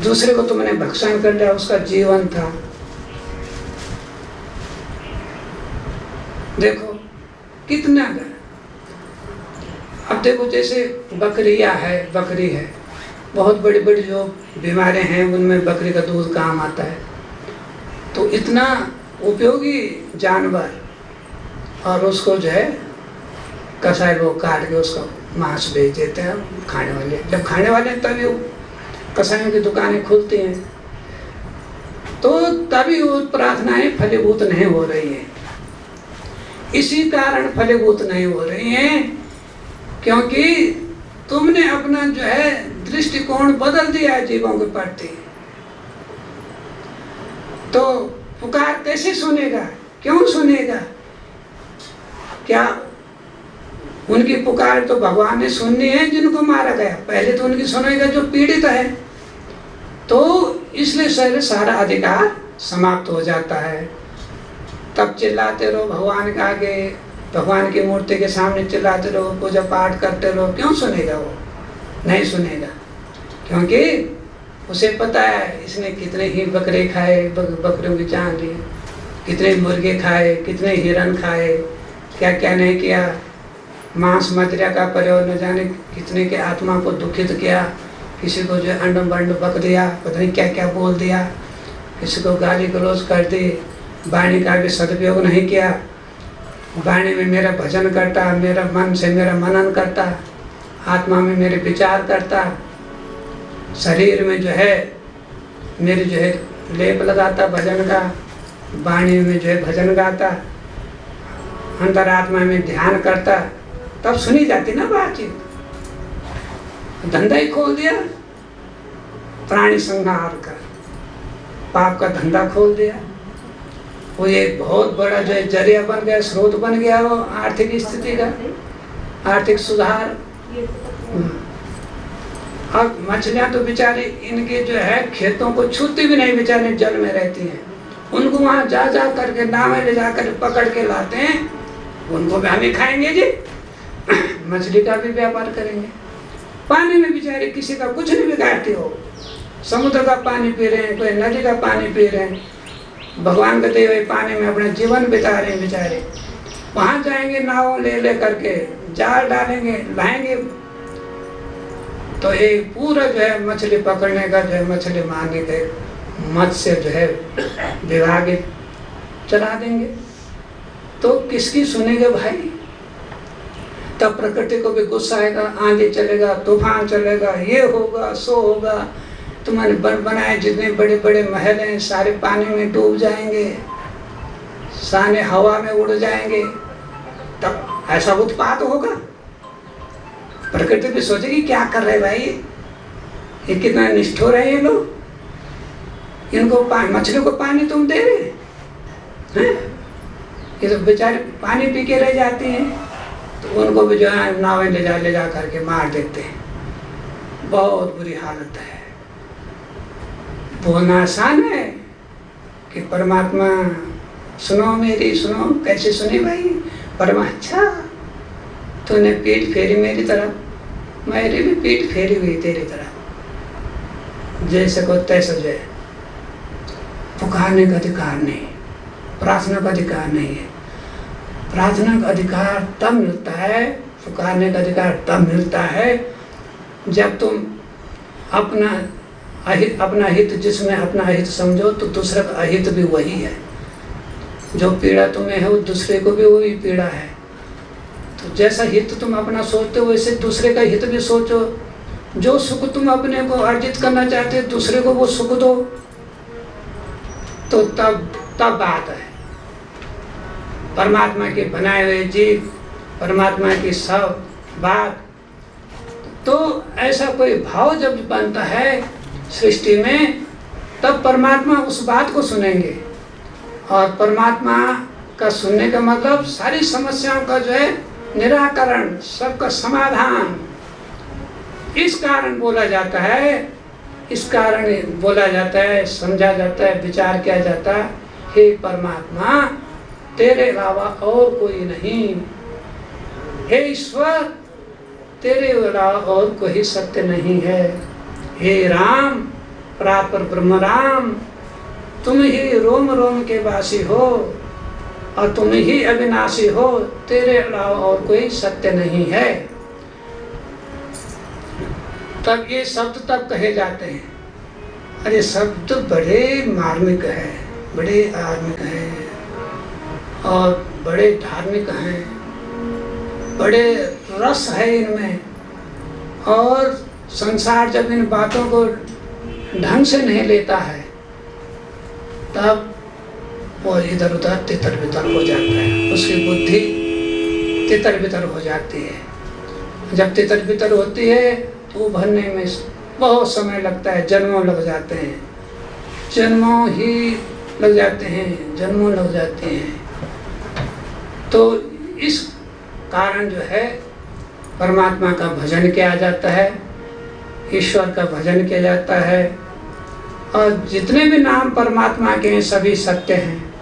दूसरे को तुमने भक्षण कर लिया, उसका जीवन था। देखो कितना। अब देखो जैसे बकरियां है, बकरी है, बहुत बड़ी बड़ी जो बीमारियां हैं उनमें बकरी का दूध काम आता है। तो इतना उपयोगी जानवर, और उसको जो है कसाई लोग काट के उसका मांस बेच देते हैं खाने वाले। जब खाने वाले तभी कसाईयों की दुकानें खुलती हैं, तो तभी वो प्रार्थनाएं फलीभूत नहीं हो रही हैं। इसी कारण फलीभूत नहीं हो रही हैं क्योंकि तुमने अपना जो है दृष्टिकोण बदल दिया है जीवों के प्रति। तो पुकार कैसे सुनेगा? क्यों सुनेगा? क्या उनकी पुकार तो भगवान ने सुननी है जिनको मारा गया, पहले तो उनकी सुनेगा जो पीड़ित है। तो इसलिए सारा अधिकार समाप्त हो जाता है। तब चिल्लाते रहो भगवान के आगे, भगवान की मूर्ति के सामने चिल्लाते रहो, पूजा पाठ करते रहो, क्यों सुनेगा? वो नहीं सुनेगा क्योंकि उसे पता है इसने कितने ही बकरे खाए, बकरियों की जान ली, कितने मुर्गे खाए, कितने हिरण खाए, क्या क्या नहीं किया, मांस मदिरा का प्रयोग न जाने कितने के आत्मा को दुखित किया, किसी को जो अंड बंड बक दिया, पता नहीं क्या क्या बोल दिया, किसी को गाली गलौज कर दी, वाणी का भी सदुपयोग नहीं किया। वाणी में मेरा भजन करता, मेरा मन से मेरा मनन करता, आत्मा में मेरे विचार करता, शरीर में जो है मेरे जो है लेप लगाता भजन का, वाणी में जो है भजन गाता, अंतरात्मा में ध्यान करता, तब सुनी जाती ना बातचीत। धंधा ही खोल दिया प्राणी संहार का, पाप का धंधा खोल दिया। वो एक बहुत बड़ा जो है जरिया बन गया, स्रोत बन गया वो आर्थिक स्थिति का, आर्थिक सुधार। अब मछलियां तो बेचारी इनके जो है खेतों को छूती भी नहीं, बेचारे जल में रहती हैं, उनको वहां जा जा करके नाव ले जा कर पकड़ के लाते हैं, उनको भी हमें खाएंगे जी, मछली का भी व्यापार करेंगे। पानी में बेचारे किसी का कुछ नहीं बिगाड़ती हो, समुद्र का पानी पी रहे हैं, कोई नदी का पानी पी रहे हैं, भगवान के दिए हुए पानी में अपना जीवन बिता रहे हैं बेचारे। वहां जाएंगे नाव ले ले करके, जाल डालेंगे, लाएंगे, तो ये पूरा जो है मछली पकड़ने का जो है मछली मारने के मत्स्य जो है विभाग चला देंगे। तो किसकी सुनेंगे भाई? तब प्रकृति को भी गुस्सा आएगा, आंधी चलेगा, तूफान चलेगा, ये होगा सो होगा, तुम्हारे बनाए जितने बड़े बड़े महल हैं सारे पानी में डूब जाएंगे, सारे हवा में उड़ जाएंगे। तब ऐसा उत्पात होगा। प्रकृति भी सोचेगी क्या कर रहे भाई, ये कितना निष्ठुर है ये लोग, इनको मछली को पानी तुम दे रहे हैं, ये तो बेचारे पानी पी के रह जाते हैं, तो उनको भी जो है नावें ले जा करके मार देते हैं। बहुत बुरी हालत है। बोलना आसान है कि परमात्मा सुनो मेरी, सुनो। कैसे सुने भाई? अच्छा तूने पीठ फेरी मेरी तरफ, मेरी भी पीठ फेरी हुई तेरी तरफ। जैसे को तैसे जो पुकारने का अधिकार नहीं, प्रार्थना का अधिकार नहीं है। प्रार्थना का अधिकार तब मिलता है, पुकारने का अधिकार तब मिलता है जब तुम अपना हित, जिसमें अपना हित समझो तो दूसरा का अहित भी वही है। जो पीड़ा तुम्हें है वो दूसरे को भी वही पीड़ा है। तो जैसा हित तुम अपना सोचते हो वैसे दूसरे का हित भी सोचो। जो सुख तुम अपने को अर्जित करना चाहते हो दूसरे को वो सुख दो, तो तब बात है। परमात्मा के बनाए हुए जीव, परमात्मा की सब बात, तो ऐसा कोई भाव जब बनता है सृष्टि में, तब परमात्मा उस बात को सुनेंगे। और परमात्मा का सुनने का मतलब सारी समस्याओं का जो है निराकरण, सबका समाधान। इस कारण बोला जाता है, इस कारण बोला जाता है, समझा जाता है, विचार किया जाता है, हे परमात्मा तेरे अलावा और कोई नहीं, हे ईश्वर तेरे अलावा और कोई सत्य नहीं है, हे राम परात्पर ब्रह्म राम, तुम ही रोम रोम के वासी हो और तुम ही अविनाशी हो, तेरे अलावा और कोई सत्य नहीं है। तब ये शब्द तब कहे जाते हैं। अरे शब्द बड़े मार्मिक है, बड़े आर्मिक हैं और बड़े धार्मिक हैं, बड़े रस है इनमें। और संसार जब इन बातों को ढंग से नहीं लेता है तब वो इधर उधर तितर बितर हो जाता है, उसकी बुद्धि तितर बितर हो जाती है। जब तितर बितर होती है तो उभरने में बहुत समय लगता है, जन्मों लग जाते हैं, जन्मों ही लग जाते हैं, जन्मों लग जाते हैं। तो इस कारण जो है परमात्मा का भजन किया जाता है, ईश्वर का भजन किया जाता है। और जितने भी नाम परमात्मा के हैं सभी सत्य हैं,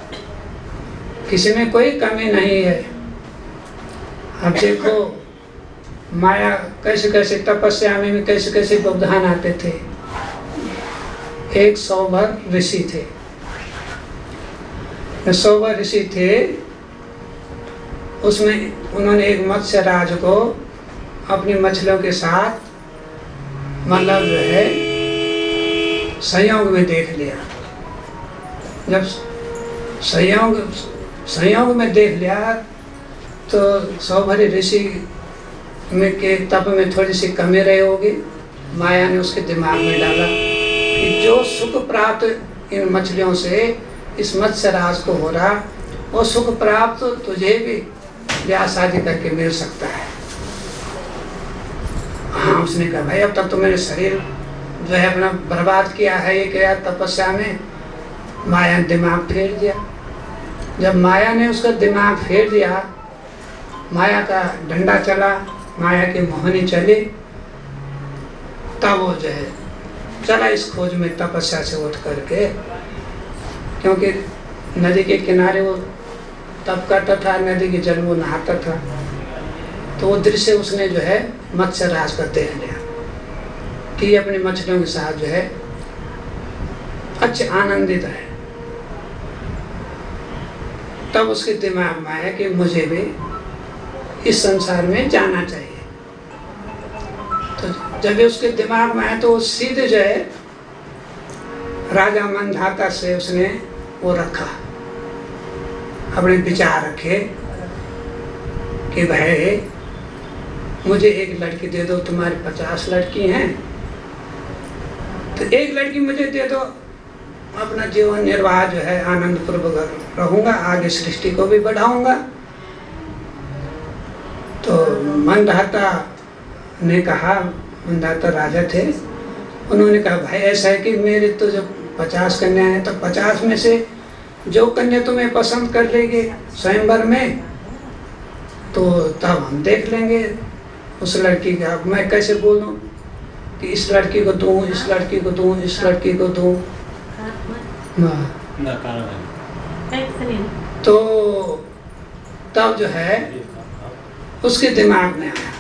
किसी में कोई कमी नहीं है। अब देखो माया कैसे कैसे तपस्या में कैसे कैसे व्यवधान आते थे। एक सौभर ऋषि थे, सौभर ऋषि थे, उसमें उन्होंने एक मत्स्य राज को अपनी मछलियों के साथ मतलब जो है संयोग में देख लिया। जब संयोग में देख लिया तो सौभरी ऋषि में के तप में थोड़ी सी कमी रही होगी। माया ने उसके दिमाग में डाला कि जो सुख प्राप्त इन मछलियों से इस मत्स्य राज को हो रहा, वो सुख प्राप्त तुझे भी ब्याह शादी करके मिल सकता है। हाँ, उसने कहा भाई अब तक तो मेरे शरीर जो है अपना बर्बाद किया है, ये क्या तपस्या में। माया ने दिमाग फेर दिया। जब माया ने उसका दिमाग फेर दिया, माया का डंडा चला, माया की मोहनी चली, तब वो जो है चला इस खोज में तपस्या से उठ करके, क्योंकि नदी के किनारे वो तप करता था, नदी के जल वो नहाता था। तो वो दृश्य उसने जो है मत्स्य राज का देख लिया कि अपनी मछलियों के साथ जो है अच्छे आनंदित है। तब उसके दिमाग में आया कि मुझे भी इस संसार में जाना चाहिए। तो जब उसके दिमाग में आया तो सीधे जो है राजा मंधाता से उसने वो रखा, अपने विचार रखे कि भाई मुझे एक लड़की दे दो, तुम्हारी 50 लड़की हैं, तो एक लड़की मुझे दे दो, अपना जीवन निर्वाह जो है आनंद पूर्वक रहूंगा, आगे सृष्टि को भी बढ़ाऊंगा। तो मंधाता ने कहा, मंधाता राजा थे, उन्होंने कहा भाई ऐसा है कि मेरे तो जब 50 कन्या हैं तो 50 में से जो कन्या तुम्हें पसंद कर लेंगे स्वयंवर में तो तब हम देख लेंगे उस लड़की का। मैं कैसे बोलूं कि इस लड़की को दूं, इस लड़की को दूं, इस लड़की को दूं। तो तब जो है उसके दिमाग में आया,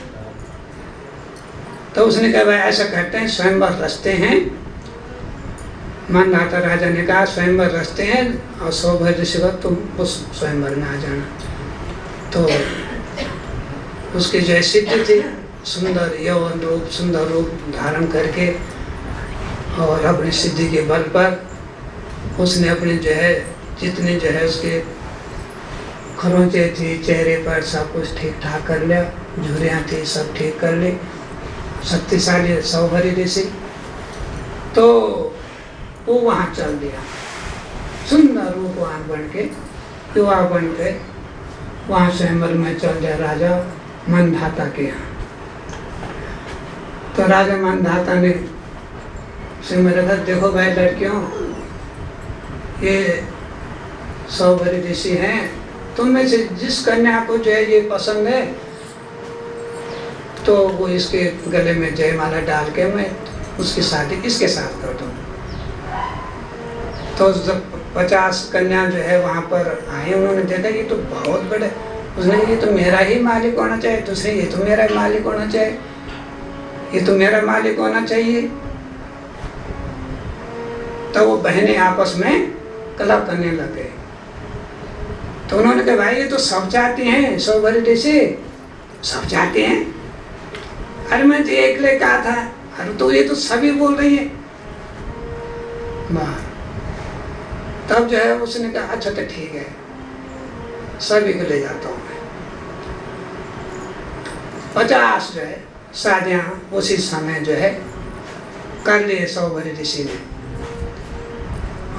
तो उसने कहा भाई ऐसा करते हैं, स्वयंवर रचते हैं। मनधाता राजा ने कहा स्वयंवर रचते हैं और सौभद्र शिव तुम उस स्वयंवर में आ जाना। तो उसकी जो सिद्धि थी, सुंदर यौवन रूप, सुंदर रूप धारण करके और अपनी सिद्धि के बल पर उसने अपने जो है जितने जो है उसके खरोंचे थी चेहरे पर सब कुछ ठीक ठाक कर लिया, झुर्रियाँ थी सब ठीक कर ली। शक्तिशाली सौभरी ऋषि, तो वो वहाँ चल दिया सुंदर रूपवान बन के, युवा बन के वहाँ स्वयंवर में चल दिया राजा मनधाता के यहाँ। तो राजा मनधाता ने से मेरे घर देखो भाई लड़कियों, ये सौभरी ऋषि हैं, तुम में से जिस कन्या को जो है ये पसंद है तो वो इसके गले में जयमाला डाल के मैं उसकी शादी इसके साथ कर दूँ। तो जब 50 कन्या जो है वहाँ पर आए, उन्होंने देखा ये तो बहुत बड़े, उसने ये तो मेरा ही मालिक होना चाहिए, दूसरे ये तो मेरा मालिक होना चाहिए, ये तो मेरा मालिक होना चाहिए। तो वो बहनें आपस में कलह करने लगे। तो उन्होंने कहा भाई ये तो सब चाहती हैं, सौभरी ऋषि सब चाहते हैं। अरे मैं तो एक ले कहा था, अरे तो ये तो सभी बोल रही है। तब जो है उसने कहा अच्छा तो ठीक है, सभी को ले जाता हूँ मैं। 50 जो है शादियाँ उसी समय जो है कर लिए सौभरी ऋषि ने।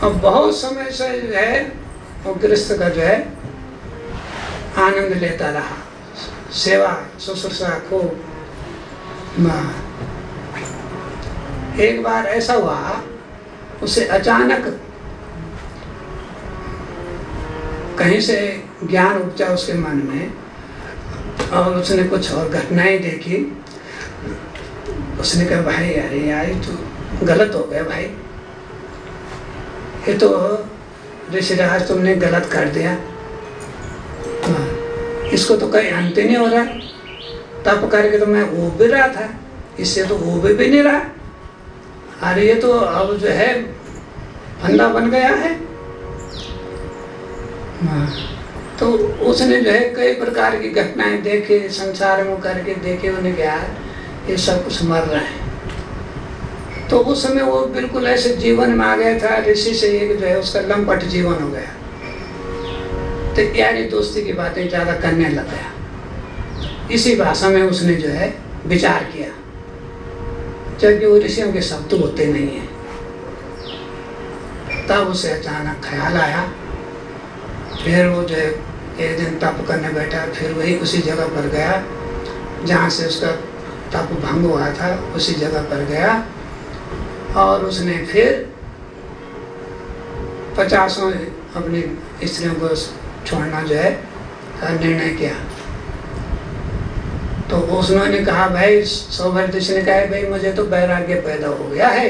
और बहुत समय से जो है वो गृहस्थ का जो है आनंद लेता रहा, सेवा शुश्रूषा खूब। एक बार ऐसा हुआ उसे अचानक कहीं से ज्ञान उपजा उसके मन में और उसने कुछ और घटनाएं देखी। उसने कहा भाई अरे यार ये तो गलत हो गया भाई, ये तो ऋषिराज तुमने गलत कर दिया, इसको तो कहीं अंत ही नहीं हो रहा। तप करके तो मैं उब भी रहा था, इससे तो उब भी नहीं रहा। अरे ये तो अब जो है फंदा बन गया है। तो उसने जो है कई प्रकार की घटनाएं देखे, संसार में करके देखे, उन्हें क्या ये सब कुछ मर रहा है। तो उस समय वो बिल्कुल ऐसे जीवन में आ गया था, ऋषि से एक जो है उसका लंपट जीवन हो गया। तो यारी दोस्ती की बातें ज़्यादा करने लग गया। इसी भाषा में उसने जो है विचार किया, जबकि वो ऋषियों के शब्द होते नहीं हैं। तब उसे अचानक ख्याल आया, फिर वो जो है एक दिन तप करने बैठा, फिर वही उसी जगह पर गया जहाँ से उसका तप भंग हुआ था, उसी जगह पर गया और उसने फिर 50 अपनी स्त्रियों को छोड़ना जो है निर्णय किया। तो उसने कहा भाई सौभरी ऋषि ने कहा भाई मुझे तो वैराग्य पैदा हो गया है,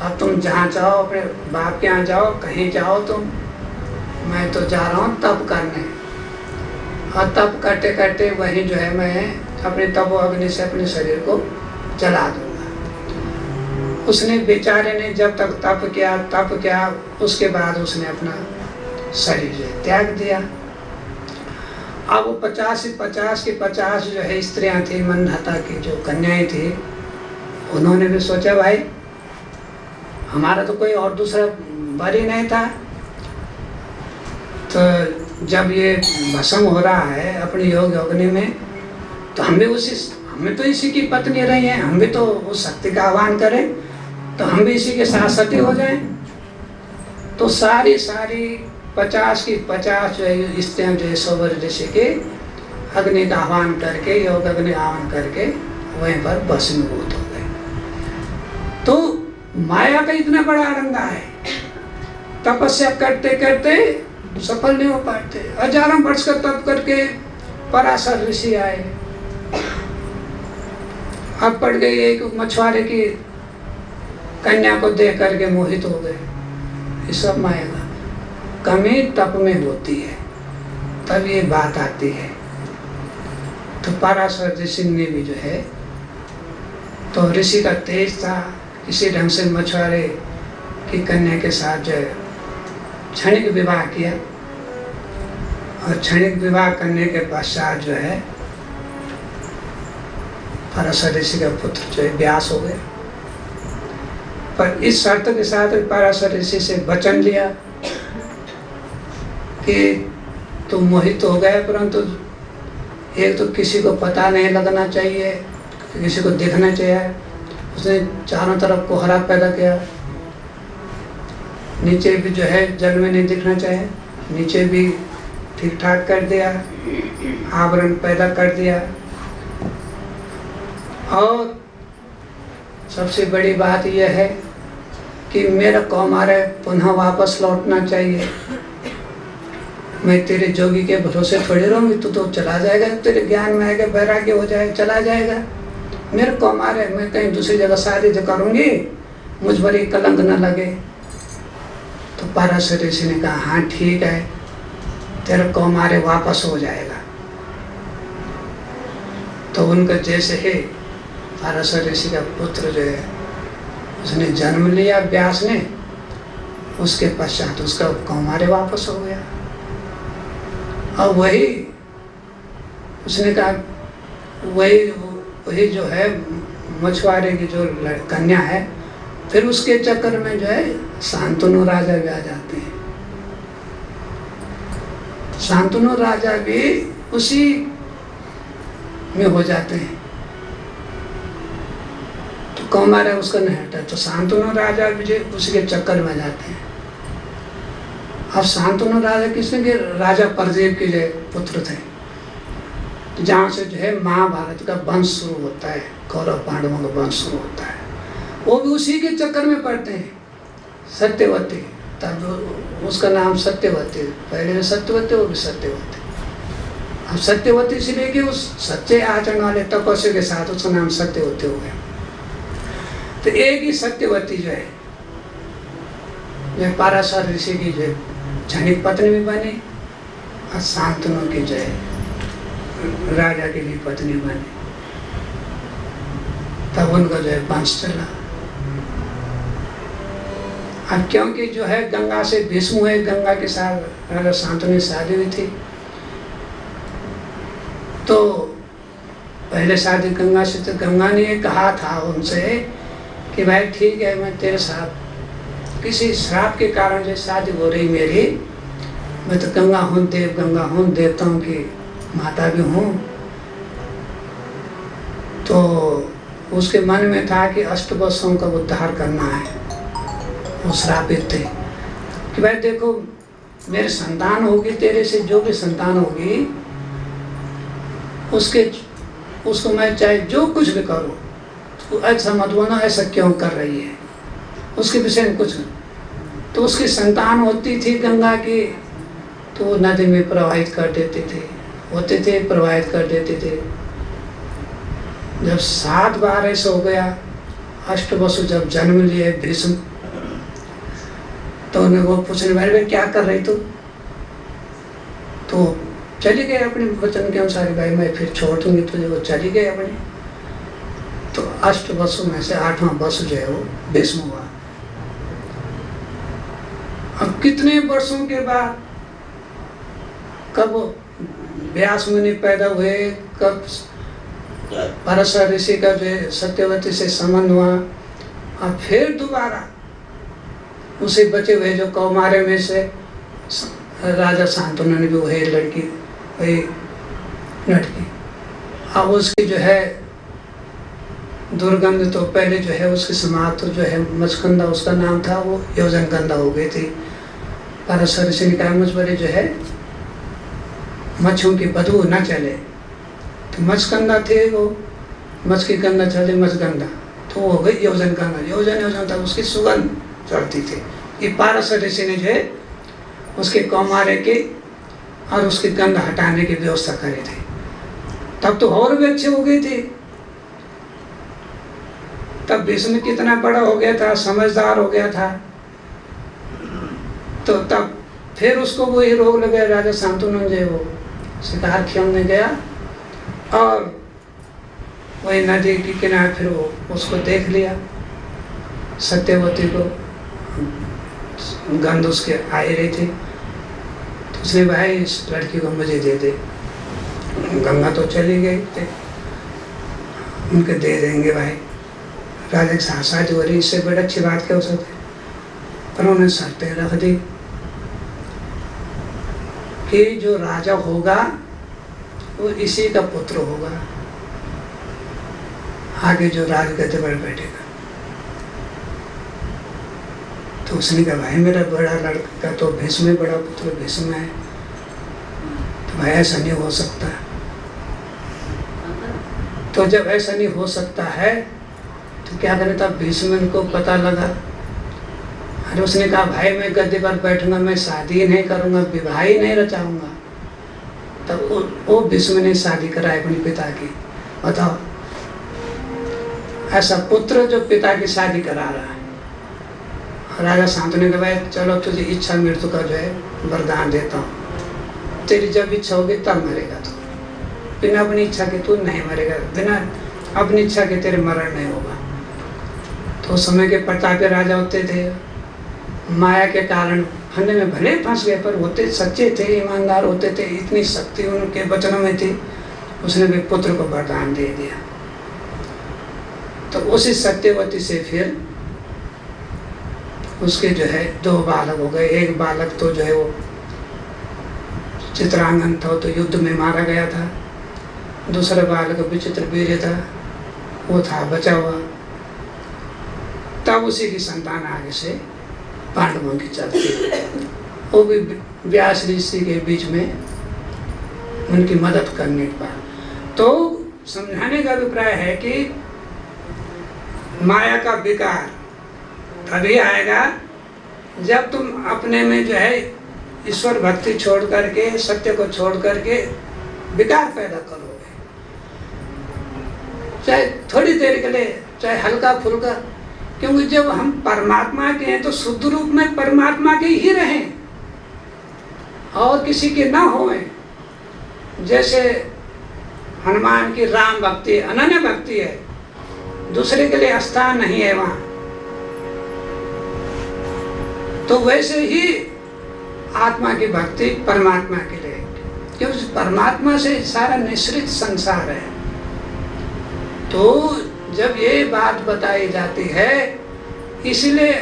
अब तुम जहाँ चाहो अपने बाप के यहाँ जाओ, कहीं जाओ तुम, मैं तो जा रहा हूँ तप करने। और तप करते करते वहीं जो है मैं अपने तपो अग्नि से अपने शरीर को जला दूंगा। उसने बेचारे ने जब तक तप किया उसके बाद उसने अपना शरीर जो है त्याग दिया। अब वो 50 की 50 जो है स्त्रियां थी, मनधाता की जो कन्याएं थी, उन्होंने भी सोचा भाई हमारा तो कोई और दूसरा वर ही नहीं था, तो जब ये भस्म हो रहा है अपनी योग अग्नि में, तो हमें तो इसी की पत्नी रही हैं, हम भी तो उस शक्ति का आह्वान करें, तो हम भी इसी के साथ सती हो जाएं। तो सारी 50 की 50 जो है स्त्रियां जो है सौभरी ऋषि के अग्नि का आह्वान करके, योग अग्नि आह्वान करके वहीं पर भस्मीभूत हो गए। तो माया का इतना बड़ा रंगा है, तपस्या करते करते सफल नहीं हो पाते। हजारों वर्ष का तप करके पराशर ऋषि आए, अब पड़ गई एक मछुआरे की कन्या को देख करके मोहित हो गए। ये सब माया का कमी तप में होती है, तब ये बात आती है। तो पराशर ऋषि ने भी जो है, तो ऋषि का तेज था, किसी ढंग से मछुआरे की कन्या के साथ जो है क्षणिक विवाह किया, और क्षणिक विवाह करने के पश्चात जो है पराशर ऋषि का पुत्र जो है व्यास हो गए। पर इस शर्त के साथ पराशर ऋषि से वचन लिया कि तुम मोहित हो गए, परंतु एक तो किसी को पता नहीं लगना चाहिए, किसी को देखना चाहिए। उसने चारों तरफ कोहरा पैदा किया, नीचे भी जो है जल में नहीं दिखना चाहिए, नीचे भी ठीक ठाक कर दिया, आवरण पैदा कर दिया। और सबसे बड़ी बात यह है कि मेरा कौमार पुनः वापस लौटना चाहिए। मैं तेरे जोगी के भरोसे थोड़ी रहूंगी, तू तो चला जाएगा, तेरे ज्ञान में आएगा, वैराग्य हो जाएगा, चला जाएगा। मेरा कौमार है, मैं कहीं दूसरी जगह शादी जो करूंगी, मुझ पर ही कलंक न लगे। तो पराशर ऋषि ने कहा हाँ ठीक है, तेरा कौमार वापस हो जाएगा। तो उनका जैसे ही पराशर ऋषि का पुत्र जो है उसने जन्म लिया व्यास ने, उसके पश्चात उसका कौमार वापस हो गया। और वही उसने कहा वही जो है मछुआरे की जो कन्या है, फिर उसके चक्कर में जो है शांतनु राजा भी आ जाते हैं। शांतनु राजा भी उसी में हो जाते हैं। तो कौमार है उसका नहीं हटा, तो शांतनु राजा भी जो उसी के चक्कर में जाते हैं। अब शांतनु राजा किसने के? राजा परदेव के जो पुत्र थे, जहाँ से जो है महाभारत का वंश शुरू होता है, कौरव पांडवों का वंश शुरू होता है। वो भी उसी के चक्कर में पड़ते हैं, सत्यवती। तब उसका नाम सत्यवती, पहले भी सत्यवती, वो भी सत्यवती। अब सत्यवती इसलिए कि उस सच्चे आचरण वाले तपस्या के साथ उसका नाम सत्यवती हो गया। तो एक ही सत्यवती जो है पराशर ऋषि की जो क्षणिक पत्नी भी बनी, और शांतनु की जो है राजा की भी पत्नी बनी। तब उनका जो है वंश चला। अब क्योंकि जो है गंगा से भीष्म है, गंगा के साथ राजा शांतनु की शादी हुई थी, तो पहले शादी गंगा से, तो गंगा ने कहा था उनसे कि भाई ठीक है, मैं तेरे साथ किसी श्राप के कारण जो शादी हो रही मेरी, मैं तो गंगा हूँ देवताओं की माता भी हूँ। तो उसके मन में था कि अष्टवसुओं का उद्धार करना है। वो श्रापित थे कि भाई देखो मेरे संतान होगी, तेरे से जो भी संतान होगी उसको मैं चाहे जो कुछ भी करूँ, तो ऐसा मत बोलना ऐसा क्यों कर रही है, उसके विषय में कुछ। तो उसकी संतान होती थी गंगा की, तो वो नदी में प्रवाहित कर देते थे, प्रवाहित कर देते थे। जब 7 बार ऐसा हो गया, अष्टवसु जब जन्म लिए भीष्म, तो उन्हें वो पूछने भाई क्या कर रही तू? तो चली गए अपने वचन के अनुसार, भाई मैं फिर छोड़ दूंगी तुझे। वो चली गए अपने। तो अष्टवसु में से 8वां वसु जो है वो भीष्म हुआ। अब कितने वर्षों के बाद कब व्यास मुनि पैदा हुए, कब पराशर ऋषि का जो सत्यवती से संबंध हुआ, और फिर दोबारा उसे बचे हुए जो कौमारे में से राजा शांतनु ने भी वही लड़की, वही लड़की। अब उसकी जो है दुर्गंध तो पहले जो है उसकी समाप्त जो है मचकंदा उसका नाम था, वो योजनगंधा हो गई थी। पराशर ऋषि ने कहा मुझ पर जो है मच्छों की बदबू न चले, तो मचकंदा थे वो, मच की गंधा चले मचगंधा, तो वो हो गई योजनगंधा। योजन था, उसकी सुगंध चढ़ती थी। ये पराशर ऋषि ने जो है उसके कौमारे के और उसकी गंध हटाने की व्यवस्था करी थी। तब तो और भी अच्छे हो गए थे। तब भीष्म कितना बड़ा हो गया था, समझदार हो गया था। तो तब फिर उसको वही रोग लगे। राजा शांतनु जो वो शिकार खेलने गया और वही नदी के किनारे फिर वो उसको देख लिया, सत्यवती को, गंध उसके आ ही रही थी। तो उसने भाई इस लड़की को मुझे दे दे। गंगा तो चली गई थे, उनके दे देंगे भाई। राजा की शादी हो रही, इससे बड़ी अच्छी बात क्या हो सकती, पर उन्होंने शर्तें रख दी कि जो राजा होगा वो इसी का पुत्र होगा, आगे जो राजगद्दी पर बैठेगा। तो उसने कहा भाई मेरा बड़ा लड़का तो भीष्म में, बड़ा पुत्र भीष्म है, तो भाई ऐसा नहीं हो सकता। तो जब ऐसा नहीं हो सकता है तो क्या करें, तब भीष्म को पता लगा। अरे उसने कहा भाई मैं गद्दी पर बैठूंगा, मैं शादी नहीं करूंगा, विवाह ही नहीं रचाऊंगा। तब वो भीष्म ने शादी कराई अपने पिता की। बताओ, ऐसा पुत्र जो पिता की शादी करा रहा है। राजा शांतनु ने कहा भाई चलो तुझे इच्छा मृत्यु का जो है वरदान देता हूँ, तेरी जब इच्छा होगी तब मरेगा तू, बिना अपनी इच्छा के तू नहीं मरेगा, बिना अपनी इच्छा के तेरे मरण नहीं होगा। तो उस समय के प्रतापी राजा होते थे, माया के कारण फंदे में भले फंस गए पर होते सच्चे थे, ईमानदार होते थे, इतनी शक्ति उनके वचनों में थी, उसने भी पुत्र को वरदान दे दिया। तो उसी सत्यवती से फिर उसके जो है 2 बालक हो गए। एक बालक तो जो है वो चित्रांगन था, तो युद्ध में मारा गया था। दूसरा बालक विचित्र वीर्य था, वो था बचा हुआ। तब उसी की संतान आगे से पांडवों की चलती, वो भी व्यास ऋषि के बीच में उनकी मदद करने के बाद। तो समझाने का अभिप्राय है कि माया का विकार तभी आएगा जब तुम अपने में जो है ईश्वर भक्ति छोड़ करके, सत्य को छोड़ करके विकार पैदा करोगे, चाहे थोड़ी देर के लिए, चाहे हल्का फुल्का। क्योंकि जब हम परमात्मा के हैं तो शुद्ध रूप में परमात्मा के ही रहें और किसी के ना होए। जैसे हनुमान की राम भक्ति अनन्य भक्ति है, दूसरे के लिए स्थान नहीं है वहां, तो वैसे ही आत्मा की भक्ति परमात्मा के लिए, क्योंकि परमात्मा से सारा निश्रित संसार है। तो जब ये बात बताई जाती है, इसलिए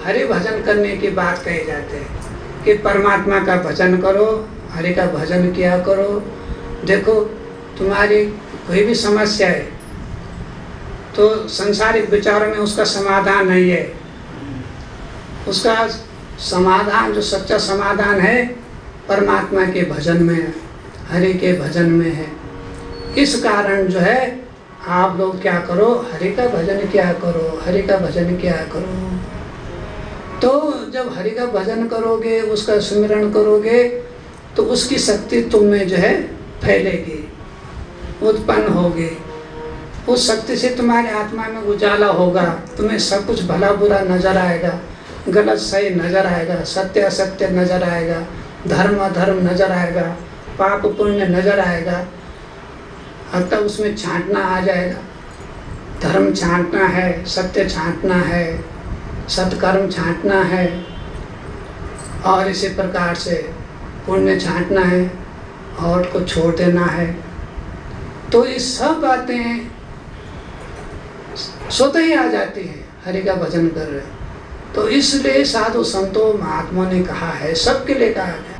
हरि भजन करने की बात कही जाती है कि परमात्मा का भजन करो, हरि का भजन किया करो। देखो तुम्हारी कोई भी समस्या है तो संसारिक विचारों में उसका समाधान नहीं है, उसका समाधान जो सच्चा समाधान है परमात्मा के भजन में है, हरि के भजन में है। इस कारण जो है आप लोग क्या करो, हरि का भजन किया करो, हरि का भजन किया करो। तो जब हरि का भजन करोगे, उसका स्मरण करोगे, तो उसकी शक्ति तुम में जो है फैलेगी, उत्पन्न होगी। उस शक्ति से तुम्हारे आत्मा में उजाला होगा, तुम्हें सब कुछ भला बुरा नजर आएगा, गलत सही नजर आएगा, सत्य असत्य नजर आएगा, धर्म अधर्म नजर आएगा, पाप पुण्य नजर आएगा। अतः उसमें छांटना आ जाएगा, धर्म छांटना है, सत्य छांटना है, सत्कर्म छांटना है, और इसी प्रकार से पुण्य छांटना है और को छोड़ देना है। तो ये सब बातें स्वतः ही आ जाती हैं हरि का भजन कर रहे। तो इसलिए साधु संतों महात्माओं ने कहा है, सबके लिए कहा है